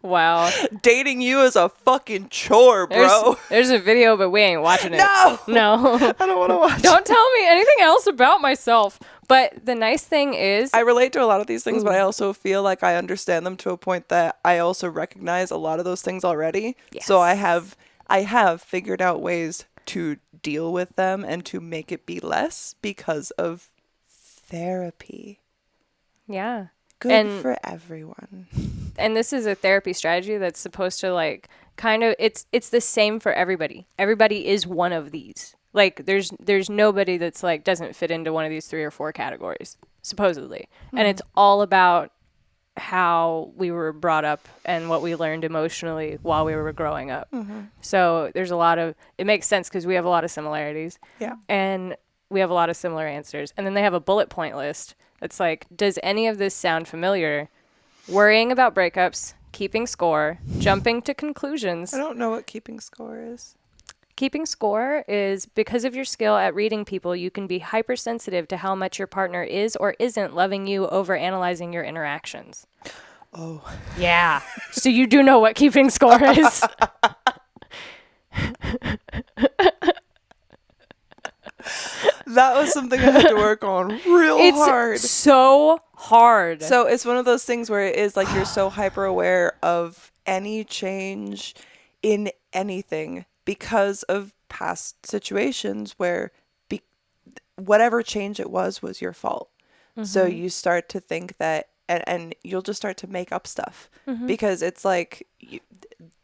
Wow. Dating you is a fucking chore, bro. There's a video, but we ain't watching it. No. No. I don't want to watch Don't tell me anything else about myself. But the nice thing is, I relate to a lot of these things, but I also feel like I understand them to a point that I also recognize a lot of those things already. Yes. So I have figured out ways to deal with them and to make it be less because of therapy. yeah. Good for everyone. And this is a therapy strategy that's supposed to like kind of it's the same for everybody. Everybody is one of these. Like there's nobody that's like doesn't fit into one of these 3 or 4 categories, supposedly. And it's all about how we were brought up and what we learned emotionally while we were growing up. So there's a lot of it makes sense because we have a lot of similarities. Yeah. And we have a lot of similar answers. And then they have a bullet point list. It's like, does any of this sound familiar? Worrying about breakups, keeping score, jumping to conclusions. I don't know what keeping score is. Keeping score is because of your skill at reading people, you can be hypersensitive to how much your partner is or isn't loving you over analyzing your interactions. Oh. Yeah. So you do know what keeping score is. That was something I had to work on real hard. It's so hard. So it's one of those things where it is like you're so hyper aware of any change in anything because of past situations where whatever change it was your fault. So you start to think that, and you'll just start to make up stuff because it's like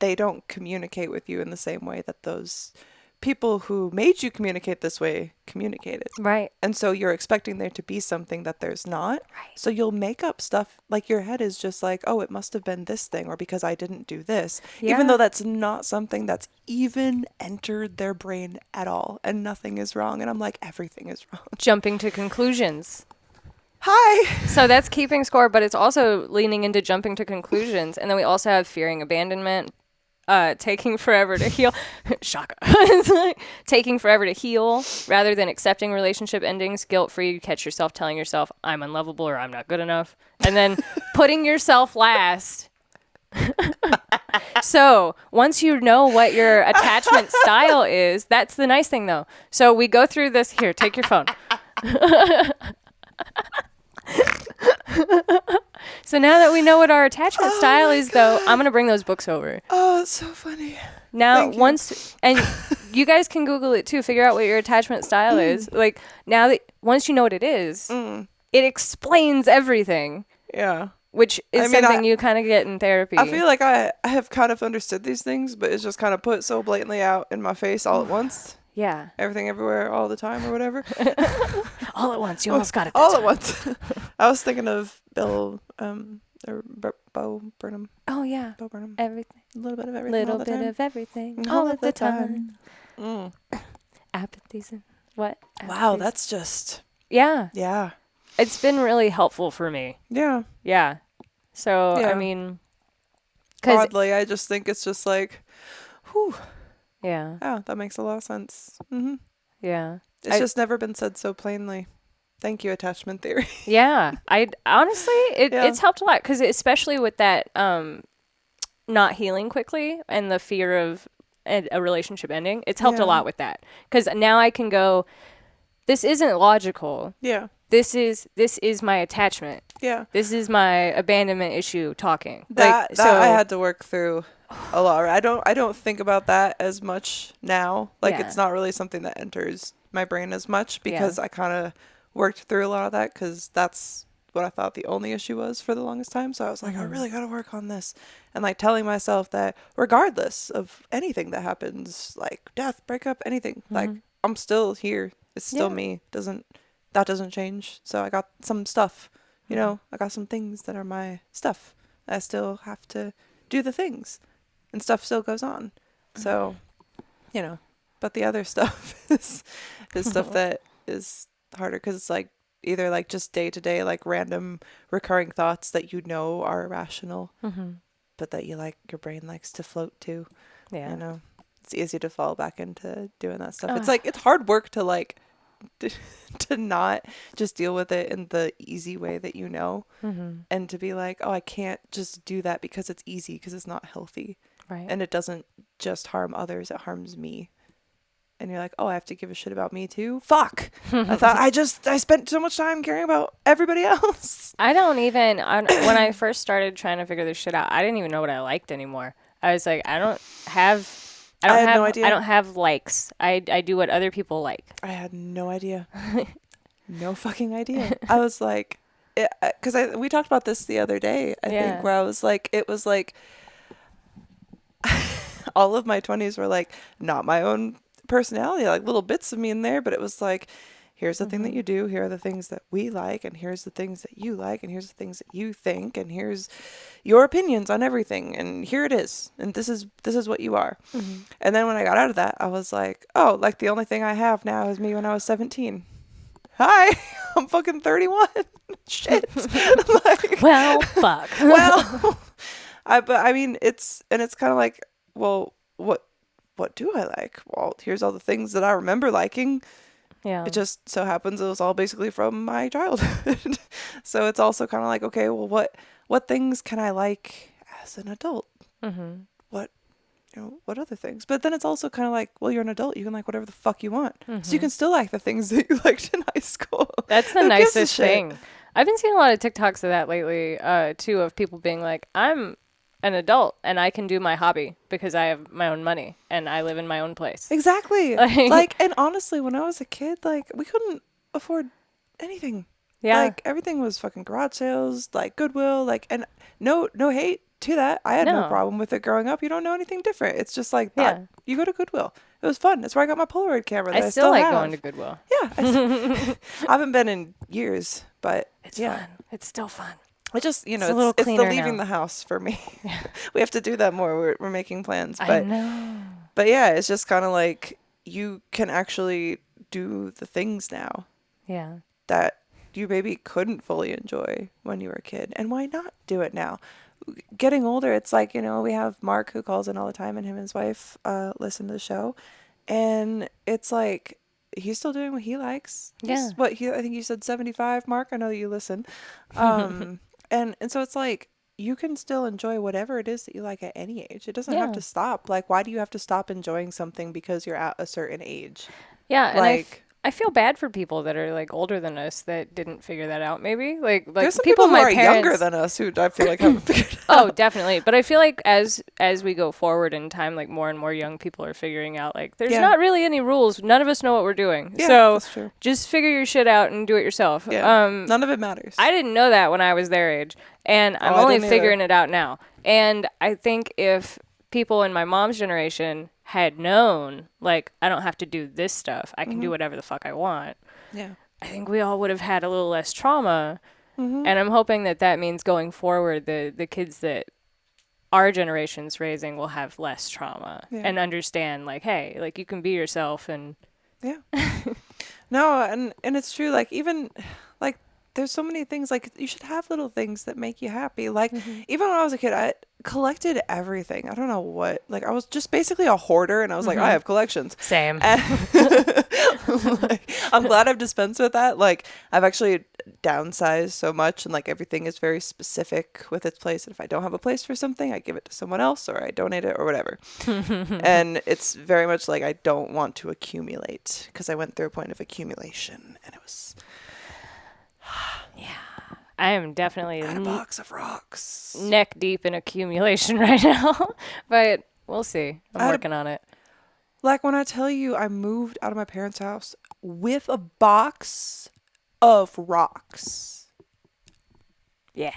they don't communicate with you in the same way that those people who made you communicate this way communicated. Right. And so you're expecting there to be something that there's not. Right. So you'll make up stuff like your head is just like, oh, it must have been this thing or because I didn't do this. Yeah. Even though that's not something that's even entered their brain at all and nothing is wrong. And I'm like, everything is wrong. Jumping to conclusions. Hi. So that's keeping score, but it's also leaning into jumping to conclusions. And then we also have fearing abandonment, taking forever to heal. Shaka. It's like taking forever to heal rather than accepting relationship endings. Guilt-free, you catch yourself telling yourself, I'm unlovable or I'm not good enough. And then putting yourself last. So once you know what your attachment style is, that's the nice thing though. So we go through this. Here, take your phone. So now that we know what our attachment style is, though, I'm going to bring those books over. Oh, it's so funny. Now, and you guys can Google it too, figure out what your attachment style is. Like, now that once you know what it is, it explains everything. Yeah. Which is something you kind of get in therapy. I feel like I have kind of understood these things, but it's just kind of put so blatantly out in my face all at once. Yeah. Everything, everywhere, all the time or whatever. All at once. You almost got it. All at once. I was thinking of Bo Burnham. Oh, yeah. Bo Burnham. Everything. A little bit of everything. Little all the bit time. of everything. All of the time. Apathies and what? Wow, Apathies. that's just. Yeah. Yeah. It's been really helpful for me. Yeah. Yeah. So, Yeah. I mean. 'Cause Oddly, I just think it's just like, whew. Yeah. Oh, that makes a lot of sense. Mm-hmm. Yeah. It's just never been said so plainly. Thank you, attachment theory. Yeah. I honestly, it's helped a lot because especially with that not healing quickly and the fear of a relationship ending, it's helped a lot with that because now I can go, this isn't logical. Yeah. This is my attachment. Yeah. This is my abandonment issue talking. That I had to work through a lot. I don't think about that as much now. Like, Yeah. it's not really something that enters my brain as much because I kind of worked through a lot of that because that's what I thought the only issue was for the longest time. So I was like, I really got to work on this. And like telling myself that regardless of anything that happens, like death, breakup, anything, like I'm still here. It's still me. That doesn't change. So I got some stuff, you know, I got some things that are my stuff. I still have to do the things and stuff still goes on. So, you know, but the other stuff is stuff that is harder because it's like either like just day to day, like random recurring thoughts that you know are irrational, but that you like, your brain likes to float to. Yeah. You know, it's easy to fall back into doing that stuff. It's like, it's hard work to like, to not just deal with it in the easy way that you know, and to be like, oh, I can't just do that because it's easy, because it's not healthy. Right. And it doesn't just harm others, it harms me. And you're like, oh, I have to give a shit about me too? Fuck. I thought I spent so much time caring about everybody else. I don't even, when I first started trying to figure this shit out, I didn't even know what I liked anymore. I was like, I had no idea. I don't have likes. I do what other people like. I had no idea. No fucking idea. I was like, because we talked about this the other day, I think, where I was like, it was like, all of my 20s were like, not my own personality, like little bits of me in there, but it was like, here's the thing that you do, here are the things that we like, and here's the things that you like, and here's the things that you think, and here's your opinions on everything, and here it is, and this is what you are. And then when I got out of that, I was like, oh, like the only thing I have now is me when I was 17. Hi, I'm fucking 31. Shit. Like, well, fuck. Well, but I mean, it's kind of like, well, what do I like? Well, here's all the things that I remember liking. Yeah. It just so happens it was all basically from my childhood. So it's also kind of like, okay, well, what things can I like as an adult? What other things? But then it's also kind of like, well, you're an adult, you can like whatever the fuck you want. So you can still like the things that you liked in high school. That's the nicest thing. I've been seeing a lot of TikToks of that lately, too, of people being like, I'm an adult and I can do my hobby because I have my own money and I live in my own place. Exactly. Like, and honestly, when I was a kid, like, we couldn't afford anything. Yeah. Like, everything was fucking garage sales, like Goodwill, like, and no hate to that. I had no problem with it growing up. You don't know anything different. It's just like that. Yeah. You go to Goodwill. It was fun. That's where I got my Polaroid camera that I still like have. going to Goodwill. Yeah. I haven't been in years, but it's fun. It's still fun. It just, it's the leaving the house for me. Yeah. We have to do that more. We're making plans. But, I know. But yeah, it's just kind of like you can actually do the things now. Yeah. That you maybe couldn't fully enjoy when you were a kid. And why not do it now? Getting older, it's like, we have Mark who calls in all the time, and him and his wife listen to the show. And it's like, he's still doing what he likes. Yeah. I think you said 75, Mark. I know that you listen. And so it's like, you can still enjoy whatever it is that you like at any age. It doesn't have to stop. Like, why do you have to stop enjoying something because you're at a certain age? Yeah. And I feel bad for people that are like older than us that didn't figure that out. Maybe like there's some people who are younger than us who I feel like haven't figured it out. Oh, definitely. But I feel like as we go forward in time, like more and more young people are figuring out like there's not really any rules. None of us know what we're doing. Yeah, so that's true. Just figure your shit out and do it yourself. Yeah. None of it matters. I didn't know that when I was their age, and I'm only figuring it out now. And I think if people in my mom's generation had known, like, I don't have to do this stuff, I can do whatever the fuck I want. Yeah. I think we all would have had a little less trauma. And I'm hoping that means going forward, the kids that our generation's raising will have less trauma and understand, like, hey, like, you can be yourself. And yeah. No, and it's true. Like, even like, there's so many things, like, you should have little things that make you happy. Like, even when I was a kid, I collected everything. I don't know what, like, I was just basically a hoarder, and I was like, I have collections. Same. Like, I'm glad I've dispensed with that. Like, I've actually downsized so much, and like, everything is very specific with its place. And if I don't have a place for something, I give it to someone else, or I donate it, or whatever. And it's very much like, I don't want to accumulate, because I went through a point of accumulation, and it was... Yeah. I am definitely And a box of rocks. neck deep in accumulation right now. But we'll see. I'm working on it. Like when I tell you I moved out of my parents' house with a box of rocks. Yeah.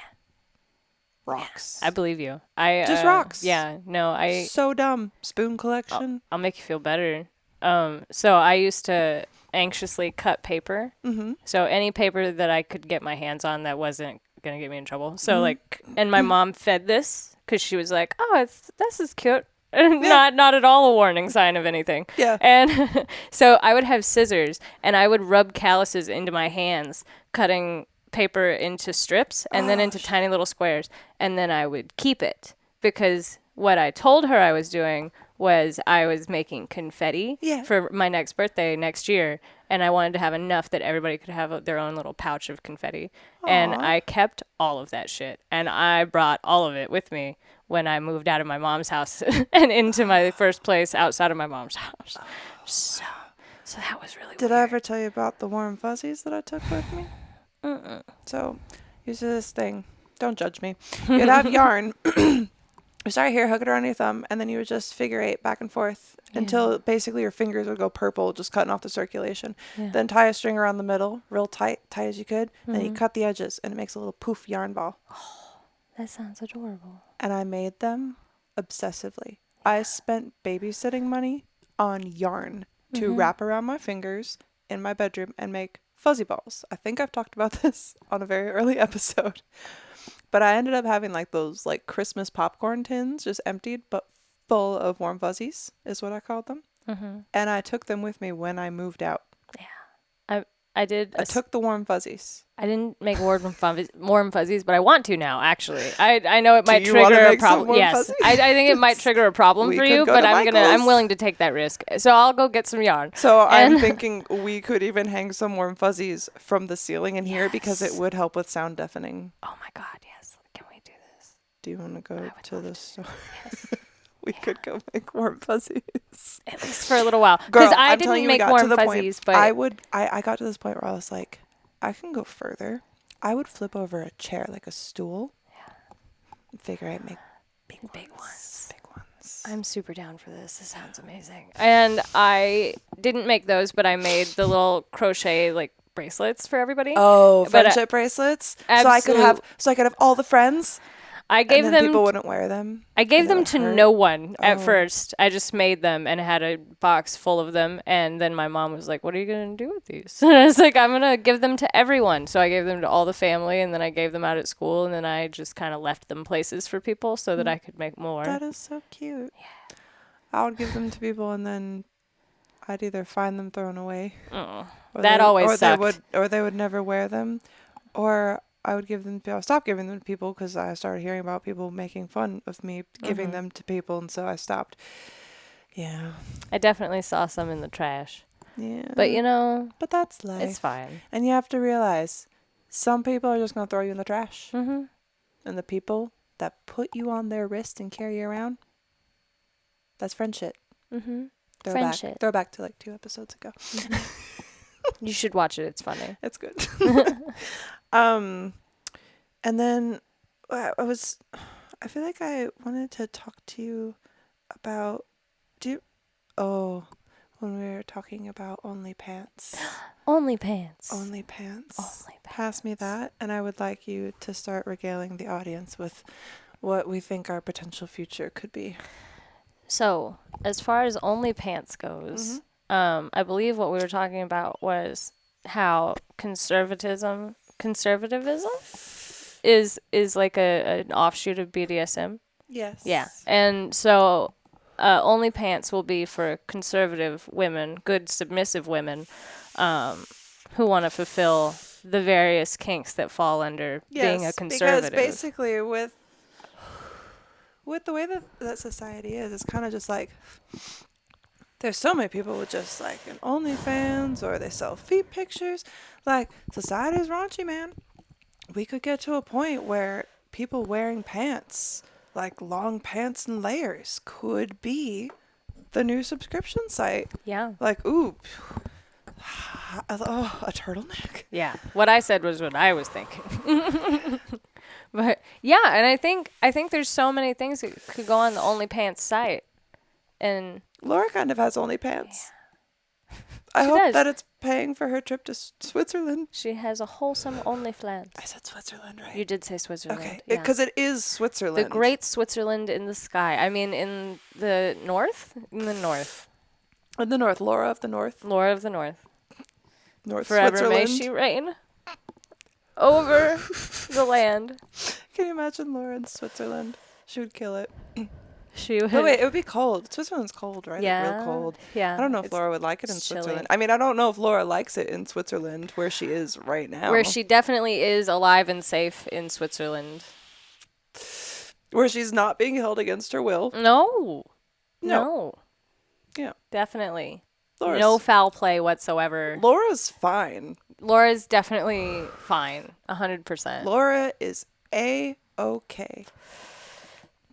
Rocks. I believe you. Just rocks. Yeah. No, So dumb. Spoon collection. I'll make you feel better. So I used to anxiously cut paper. Mm-hmm. So any paper that I could get my hands on that wasn't gonna get me in trouble. So like, and my mom fed this because she was like, "Oh, this is cute." Not at all a warning sign of anything. Yeah. And so I would have scissors and I would rub calluses into my hands, cutting paper into strips and then into tiny little squares, and then I would keep it because what I told her I was doing was I was making confetti for my next birthday next year, and I wanted to have enough that everybody could have their own little pouch of confetti. And I kept all of that shit, and I brought all of it with me when I moved out of my mom's house and into my first place outside of my mom's house. So that was really Did weird. I ever tell you about the warm fuzzies that I took with me? So, here's this thing. Don't judge me. You'd have yarn. You start here, hook it around your thumb, and then you would just figure eight back and forth until basically your fingers would go purple, just cutting off the circulation. Yeah. Then tie a string around the middle, real tight as you could. Then you cut the edges, and it makes a little poof yarn ball. That sounds adorable. And I made them obsessively. I spent babysitting money on yarn to wrap around my fingers in my bedroom and make fuzzy balls. I think I've talked about this on a very early episode. But I ended up having like those like Christmas popcorn tins just emptied but full of warm fuzzies is what I called them. And I took them with me when I moved out. I did. I took the warm fuzzies. I didn't make warm fuzzies, but I want to now. Actually, I know it might you wanna trigger a make some problem. warm Yes, fuzzies? I think it might trigger a problem We for could you, go but to I'm Michael's. willing to take that risk. So I'll go get some yarn. So I'm And- thinking we could even hang some warm fuzzies from the ceiling in here because it would help with sound deadening. Oh my God, yes. Can we do this? Do you want to go to the store? We could go make warm fuzzies. At least for a little while. Girl, Because I I'm telling didn't you, we make got to warm the fuzzies, point. but I got to this point where I was like, I can go further. I would flip over a chair like a stool. And figure I'd make big ones. Big ones. I'm super down for this. This sounds amazing. And I didn't make those, but I made the little crochet like bracelets for everybody. Oh, But, friendship bracelets. So I could have all the friends. I gave and then them. people wouldn't wear them. I gave and it them would to hurt. no one at Oh. first. I just made them and had a box full of them. And then my mom was like, "What are you going to do with these?" And I was like, "I'm going to give them to everyone." So I gave them to all the family, and then I gave them out at school, and then I just kind of left them places for people so that I could make more. That is so cute. Yeah. I would give them to people and then I'd either find them thrown away. Oh, Or that always or sucked. they would never wear them, or I would give them. I stopped giving them to people because I started hearing about people making fun of me giving them to people, and so I stopped. Yeah. I definitely saw some in the trash. Yeah. But you know, But that's life. it's fine. And you have to realize, some people are just gonna throw you in the trash, Mm-hmm. and the people that put you on their wrist and carry you around, that's friendship. Mm-hmm. Throwback. Throwback to like 2 episodes ago. You should watch it. It's funny. It's good. And then I feel like I wanted to talk to you about, when we were talking about only pants. Only pants. Only pants. Only pants. Pass me that, and I would like you to start regaling the audience with what we think our potential future could be. So, as far as only pants goes, I believe what we were talking about was how conservatism is like an offshoot of BDSM. Yes. Yeah. And so only pants will be for conservative women, good submissive women, who want to fulfill the various kinks that fall under being a conservative. Because basically with the way that society is, it's kind of just like there's so many people with just like an OnlyFans, or they sell feet pictures. Like, society's raunchy, man. We could get to a point where people wearing pants, like long pants and layers, could be the new subscription site. Yeah. Like, ooh, Oh, a turtleneck. Yeah. What I said was what I was thinking. But yeah, and I think there's so many things that could go on the Only Pants site. And Laura kind of has only pants. I She hope does. that it's paying for her trip to Switzerland. she has a wholesome OnlyFans. I said Switzerland, right? You did say Switzerland. Okay, Yeah. because it is Switzerland. The great Switzerland in the sky. I mean, in the north? In the north. In the north, Laura of the north. Laura of the North. North Forever Switzerland. may she reign over the land. Can you imagine Laura in Switzerland? She would kill it. She would. Oh wait, it would be cold. Switzerland's cold, right? Yeah. Real cold. Yeah. I don't know if it's Laura would like it in it's chilly. Switzerland. I mean, I don't know if Laura likes it in Switzerland, where she is right now. Where she definitely is alive and safe in Switzerland. Where she's not being held against her will. No. No. Yeah. Definitely. Laura's, No foul play whatsoever. Laura's fine. Laura's definitely fine. 100%. Laura is A-okay.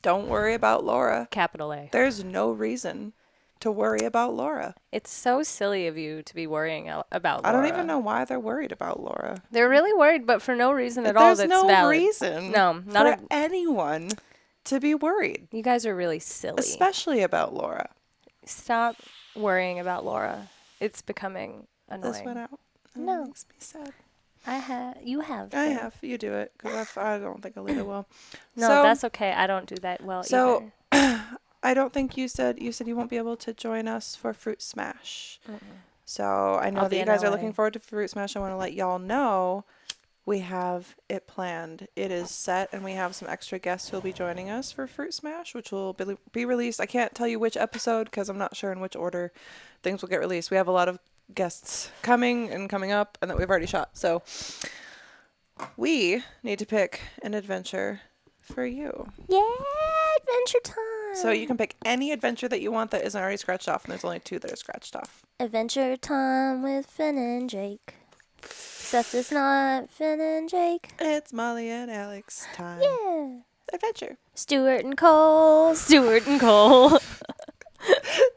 Don't worry about Laura. Capital A. There's no reason to worry about Laura. It's so silly of you to be worrying about Laura. I don't even know why they're worried about Laura. They're really worried, but for no reason at all There's that's no valid. reason No, not for anyone to be worried, You guys are really silly. especially about Laura. Stop worrying about Laura. It's becoming annoying. This went out. and No. It makes me sad. You have. I been. have. You do it, because I don't think I'll lead it well. No, So- that's okay. I don't do that well So- either. I don't think you said you won't be able to join us for Fruit Smash. So I know I'll that be you in guys are LA. looking forward to Fruit Smash. I want to let y'all know we have it planned. It is set, and we have some extra guests who will be joining us for Fruit Smash, which will be released. I can't tell you which episode because I'm not sure in which order things will get released. We have a lot of guests coming and coming up, and that we've already shot. So we need to pick an adventure for you. Yeah, adventure time. So you can pick any adventure that you want that isn't already scratched off, and there's only 2 that are scratched off. Adventure time with Finn and Jake. Except it's not Finn and Jake. It's Molly and Alex time. Yeah. Adventure. Stuart and Cole. Stuart and Cole.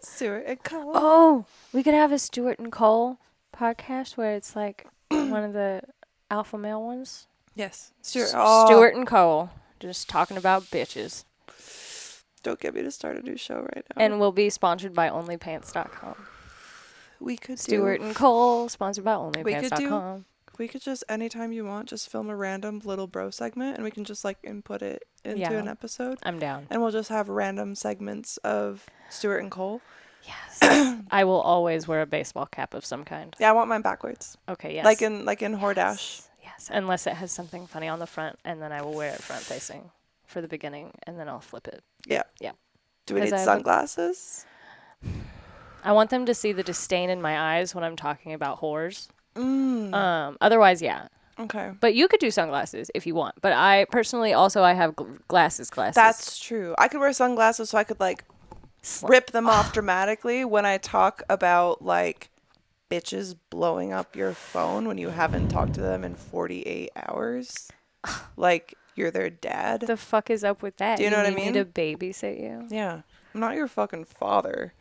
Stuart and Cole. Oh, we could have a Stuart and Cole podcast where it's like one of the alpha male ones. Yes. Stuart. Stuart and Cole. Just talking about bitches. Don't get me to start a new show right now. And we'll be sponsored by onlypants.com. we could Stuart do, and Cole, sponsored by onlypants.com. we could just, anytime you want, just film a random little bro segment, and we can just like input it into an episode. I'm down. And we'll just have random segments of Stuart and Cole. Yes. I will always wear a baseball cap of some kind. Yeah, I want mine backwards. Okay, yes. Like in Hordash. Yes, unless it has something funny on the front, and then I will wear it front facing for the beginning, and then I'll flip it. Yeah. Yeah. Do we 'Cause need I have a- sunglasses? I want them to see the disdain in my eyes when I'm talking about whores. Mm. Otherwise, yeah. Okay. But you could do sunglasses if you want. But I personally also I have glasses. That's true. I could wear sunglasses so I could like rip them off dramatically when I talk about like bitches blowing up your phone when you haven't talked to them in 48 hours. Like you're their dad. The fuck is up with that? Do you know what I need mean? me to babysit you? Yeah. I'm not your fucking father.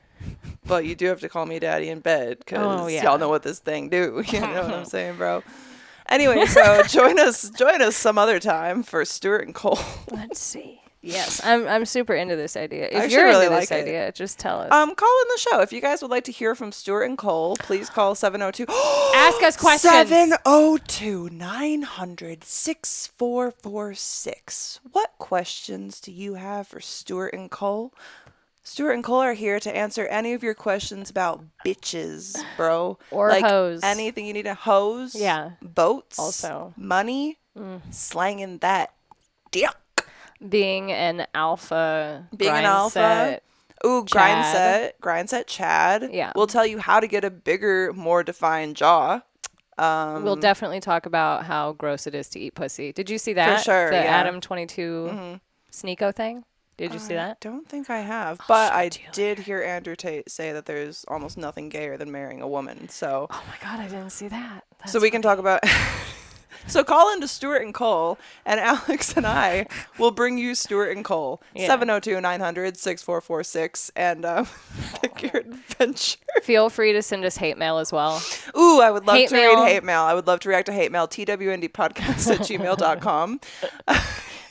But you do have to call me daddy in bed because Oh, yeah. y'all know what this thing do. You know what I'm saying, bro? Anyway, so join us some other time for Stuart and Cole. Let's see. Yes, I'm super into this idea. If I you're actually into really this like it. idea, just tell us. Call in the show. If you guys would like to hear from Stuart and Cole, please call 702. Ask us questions. 702-900-6446. What questions do you have for Stuart and Cole? Stuart and Cole are here to answer any of your questions about bitches, bro. Or like hoes. Anything you need a hose. Yeah. Boats. Also. Money. Slanging that dick. Being an alpha. Being an grind alpha. set. Ooh, Chad. grind set Chad. Yeah. We'll tell you how to get a bigger, more defined jaw. We'll definitely talk about how gross it is to eat pussy. Did you see that? sure, The yeah. Adam 22 Sneeko thing? Did you see I that? don't think I have, but I show it to you did hear Andrew Tate say that there's almost nothing gayer than marrying a woman. So, Oh my god, I didn't see that. so we can talk about. So call into Stuart and Cole, and Alex and I will bring you Stuart and Cole. Yeah. 702-900-6446, and pick your adventure. Feel free to send us hate mail as well. Ooh, I would love Hate to mail. read hate mail. I would love to react to hate mail. twndpodcast@gmail.com.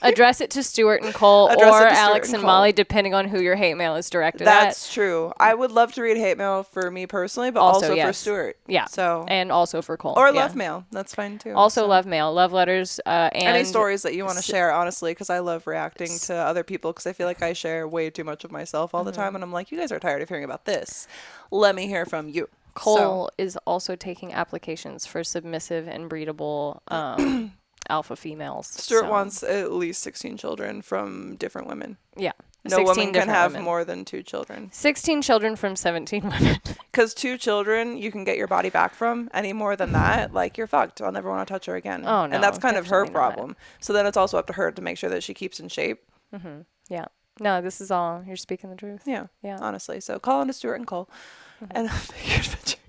Address it to Stuart and Cole Address it or to Stuart Alex and and Cole. Molly, depending on who your hate mail is directed That's at. true. I would love to read hate mail for me personally, but Also, also for yes. Stuart. Yeah. So And also for Cole. or yeah. love mail. That's fine too. Also So. love mail, love letters, and Any stories that you want to share, honestly, because I love reacting to other people because I feel like I share way too much of myself all the time. And I'm like, you guys are tired of hearing about this. Let me hear from you. Cole is also taking applications for submissive and breedable alpha females. Stuart wants at least 16 children from different women. Yeah. No woman can have women. more than 2 children. 16 children from 17 women. Because 2 children you can get your body back from. Any more than that, like, you're fucked. I'll never want to touch her again. Oh, no. And that's kind of her definitely problem. not. So then it's also up to her to make sure that she keeps in shape. Mm-hmm. Yeah. No, this is all, you're speaking the truth. Yeah. Yeah. Honestly. So call on to Stuart and Cole. And make your adventure.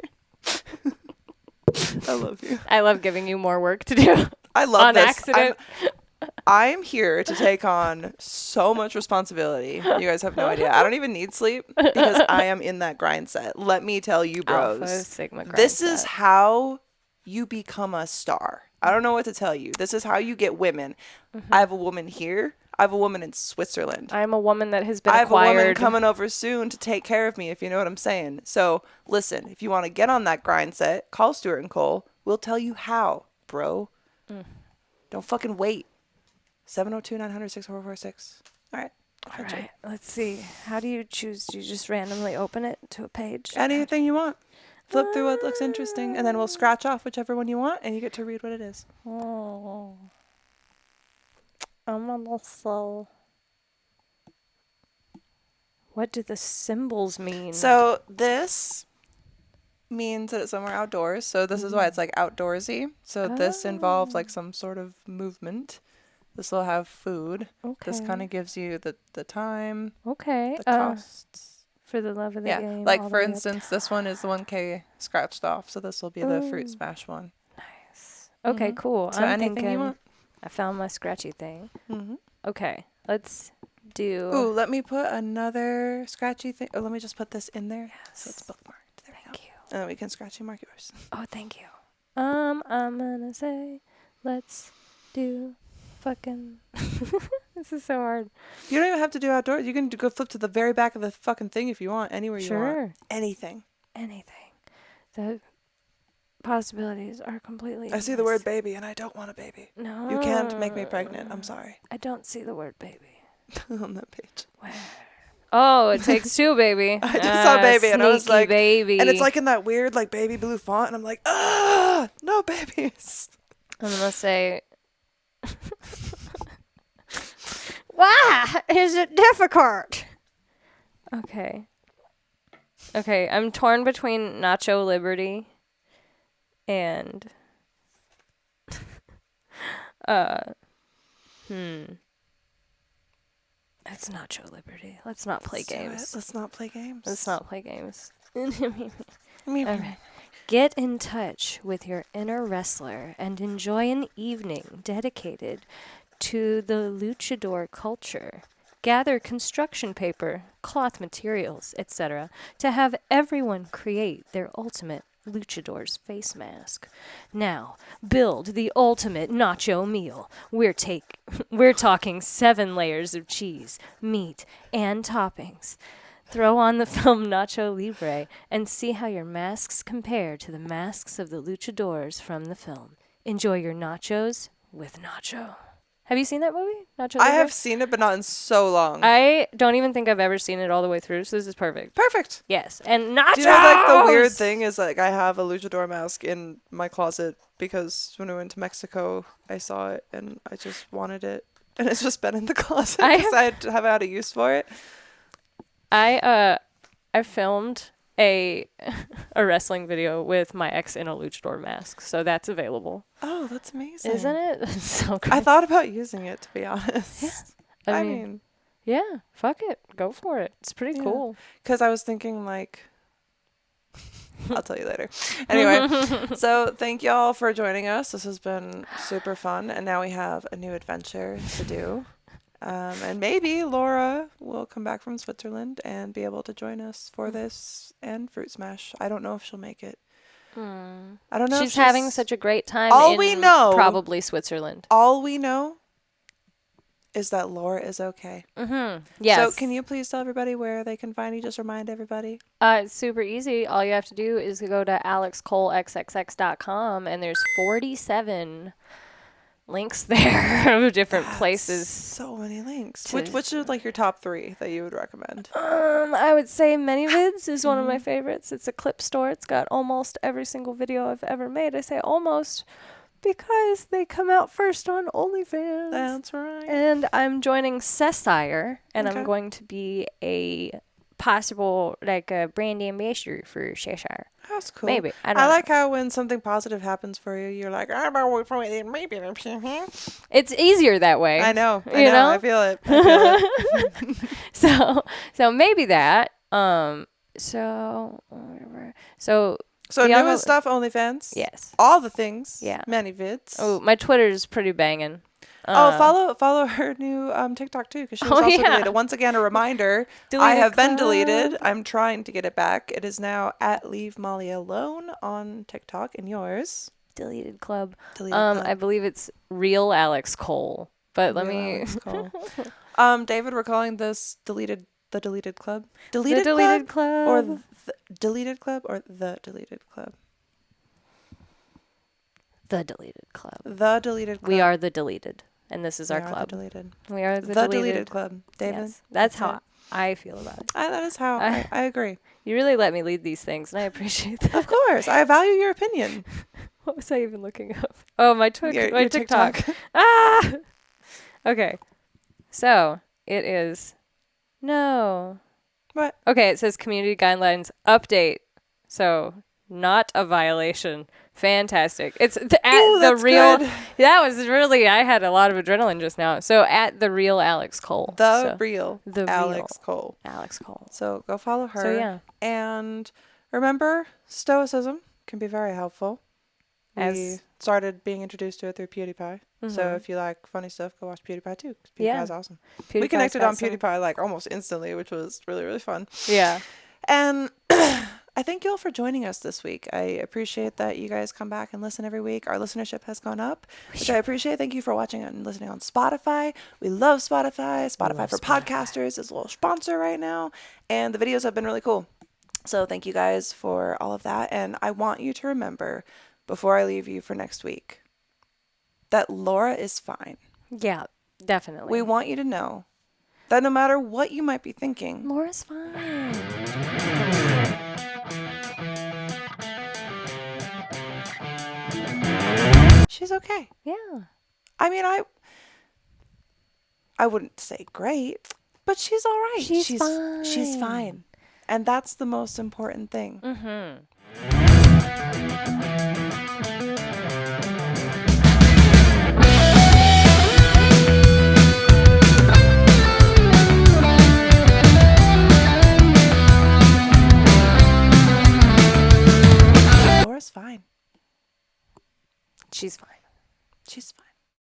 I love you. I love giving you more work to do. I love on this. accident. I'm here to take on so much responsibility. You guys have no idea. I don't even need sleep because I am in that grind set. Let me tell you, bros. Alpha Sigma grind This set. is how you become a star. I don't know what to tell you. This is how you get women. I have a woman here. I have a woman in Switzerland. I'm a woman that has been I have a woman acquired. coming over soon to take care of me, if you know what I'm saying. So listen, if you want to get on that grind set, call Stuart and Cole. We'll tell you how, bro. Don't fucking wait. 702-900-6446. All right. All right. Let's see. How do you choose? Do you just randomly open it to a page? Anything you want. Flip through what looks interesting, and then we'll scratch off whichever one you want, and you get to read what it is. Oh. I'm gonna so. What do the symbols mean? So this means that it's somewhere outdoors. So this is why it's like outdoorsy. So this involves like some sort of movement. This will have food. Okay. This kind of gives you the time, Okay. the costs. For the love of the Yeah, game. like all for the way up. instance, this one is the 1K scratched off. So this will be the fruit smash one. Nice. Okay, cool. So I'm anything thinking. you want. I found my scratchy thing. Mm-hmm. Okay, let's do. Ooh, let me put another scratchy thing. Oh, let me just put this in there. So it's bookmarked. There we go. Thank you. And then we can scratchy mark yours. Oh, thank you. I'm gonna say, let's do fucking. This is so hard. You don't even have to do outdoors. You can go flip to the very back of the fucking thing if you want. Anywhere you want. Sure. Anything. Anything. The possibilities are completely. I see the word baby and I don't want a baby. No. You can't make me pregnant. I'm sorry. I don't see the word baby. On that page. Where? Oh, it takes 2, baby. I just saw baby and I was sneaky like, baby. and it's like in that weird like baby blue font and I'm like, no babies. I'm gonna say. Why is it difficult? Okay. Okay, I'm torn between Nacho Liberty and It's Nacho Liberty. Let's not play games. Let's not play games. Let's not play games. Alright. Get in touch with your inner wrestler and enjoy an evening dedicated to the luchador culture. Gather construction paper, cloth materials, etc. to have everyone create their ultimate luchador's face mask. Now, build the ultimate nacho meal. We're talking 7 layers of cheese, meat, and toppings. Throw on the film Nacho Libre and see how your masks compare to the masks of the luchadors from the film. Enjoy your nachos with Nacho. Have you seen that movie, Nacho Libre? I have seen it, but not in so long. I don't even think I've ever seen it all the way through, so this is perfect. Perfect. Yes, and nachos! Do you know, like, the weird thing is, like, I have a luchador mask in my closet because when we went to Mexico, I saw it and I just wanted it. And it's just been in the closet because I haven't had a use for it. I filmed a wrestling video with my ex in a luchador mask, so that's available. Oh, that's amazing. Isn't it? So good. I thought about using it, to be honest. Yeah. I mean, yeah, fuck it. Go for it. It's pretty cool. because I was thinking, like, I'll tell you later. Anyway, so thank y'all for joining us. This has been super fun. And now we have a new adventure to do. And maybe Laura will come back from Switzerland and be able to join us for this and Fruit Smash. I don't know if she'll make it. I don't know. She's having such a great time probably Switzerland. All we know is that Laura is okay. Yes. So can you please tell everybody where they can find you? Just remind everybody. It's super easy. All you have to do is go to alexcolexxx.com, and there's 47 links there of different places. So many links. Which is like your top 3 that you would recommend? I would say ManyVids is one of my favorites. It's a clip store. It's got almost every single video I've ever made. I say almost because they come out first on OnlyFans. That's right. And I'm joining Cesire, and I'm going to be a possible a brand ambassador for Cesire. That's cool. Maybe. I like how when something positive happens for you, you're like, maybe. It's easier that way. I know. You know? I feel it. So maybe that. So newest stuff, OnlyFans. Yes. All the things. Yeah. ManyVids. Oh, my Twitter's pretty banging. Follow her new TikTok too, because she was also deleted. Once again, a reminder. I have been deleted. I'm trying to get it back. It is now at Leave Molly Alone on TikTok, and yours. Deleted Club. Club. I believe it's Real Alex Cole. But let me. David, we're calling this the Deleted Club. Deleted Club. Or the Deleted Club or the Deleted Club. The Deleted Club. The Deleted Club. We are the deleted, and this is our club. We are the Deleted Club. David. Yes, that's how I feel about it. That is how I agree. You really let me lead these things, and I appreciate that. Of course, I value your opinion. What was I even looking up? Oh, my your TikTok. Okay. So it is. No. What? Okay, it says community guidelines update. So not a violation. Fantastic. It's at the real. Good. That was really. I had a lot of adrenaline just now. So at the real Alex Cole. The real Alex Cole. Alex Cole. So go follow her. So yeah. And remember, stoicism can be very helpful. We started being introduced to it through PewDiePie. So if you like funny stuff, go watch PewDiePie too. PewDiePie's awesome. We connected on PewDiePie like almost instantly, which was really, really fun. Yeah. And I thank you all for joining us this week. I appreciate that you guys come back and listen every week. Our listenership has gone up, which I appreciate. Thank you for watching and listening on Spotify. We love Spotify. Spotify for podcasters is a little sponsor right now. And the videos have been really cool. So thank you guys for all of that. And I want you to remember, before I leave you for next week, that Laura is fine. Yeah, definitely. We want you to know that no matter what you might be thinking, Laura's fine. she's okay. Yeah. I mean, I wouldn't say great, but she's all right. She's fine. She's fine. And that's the most important thing. Mm-hmm.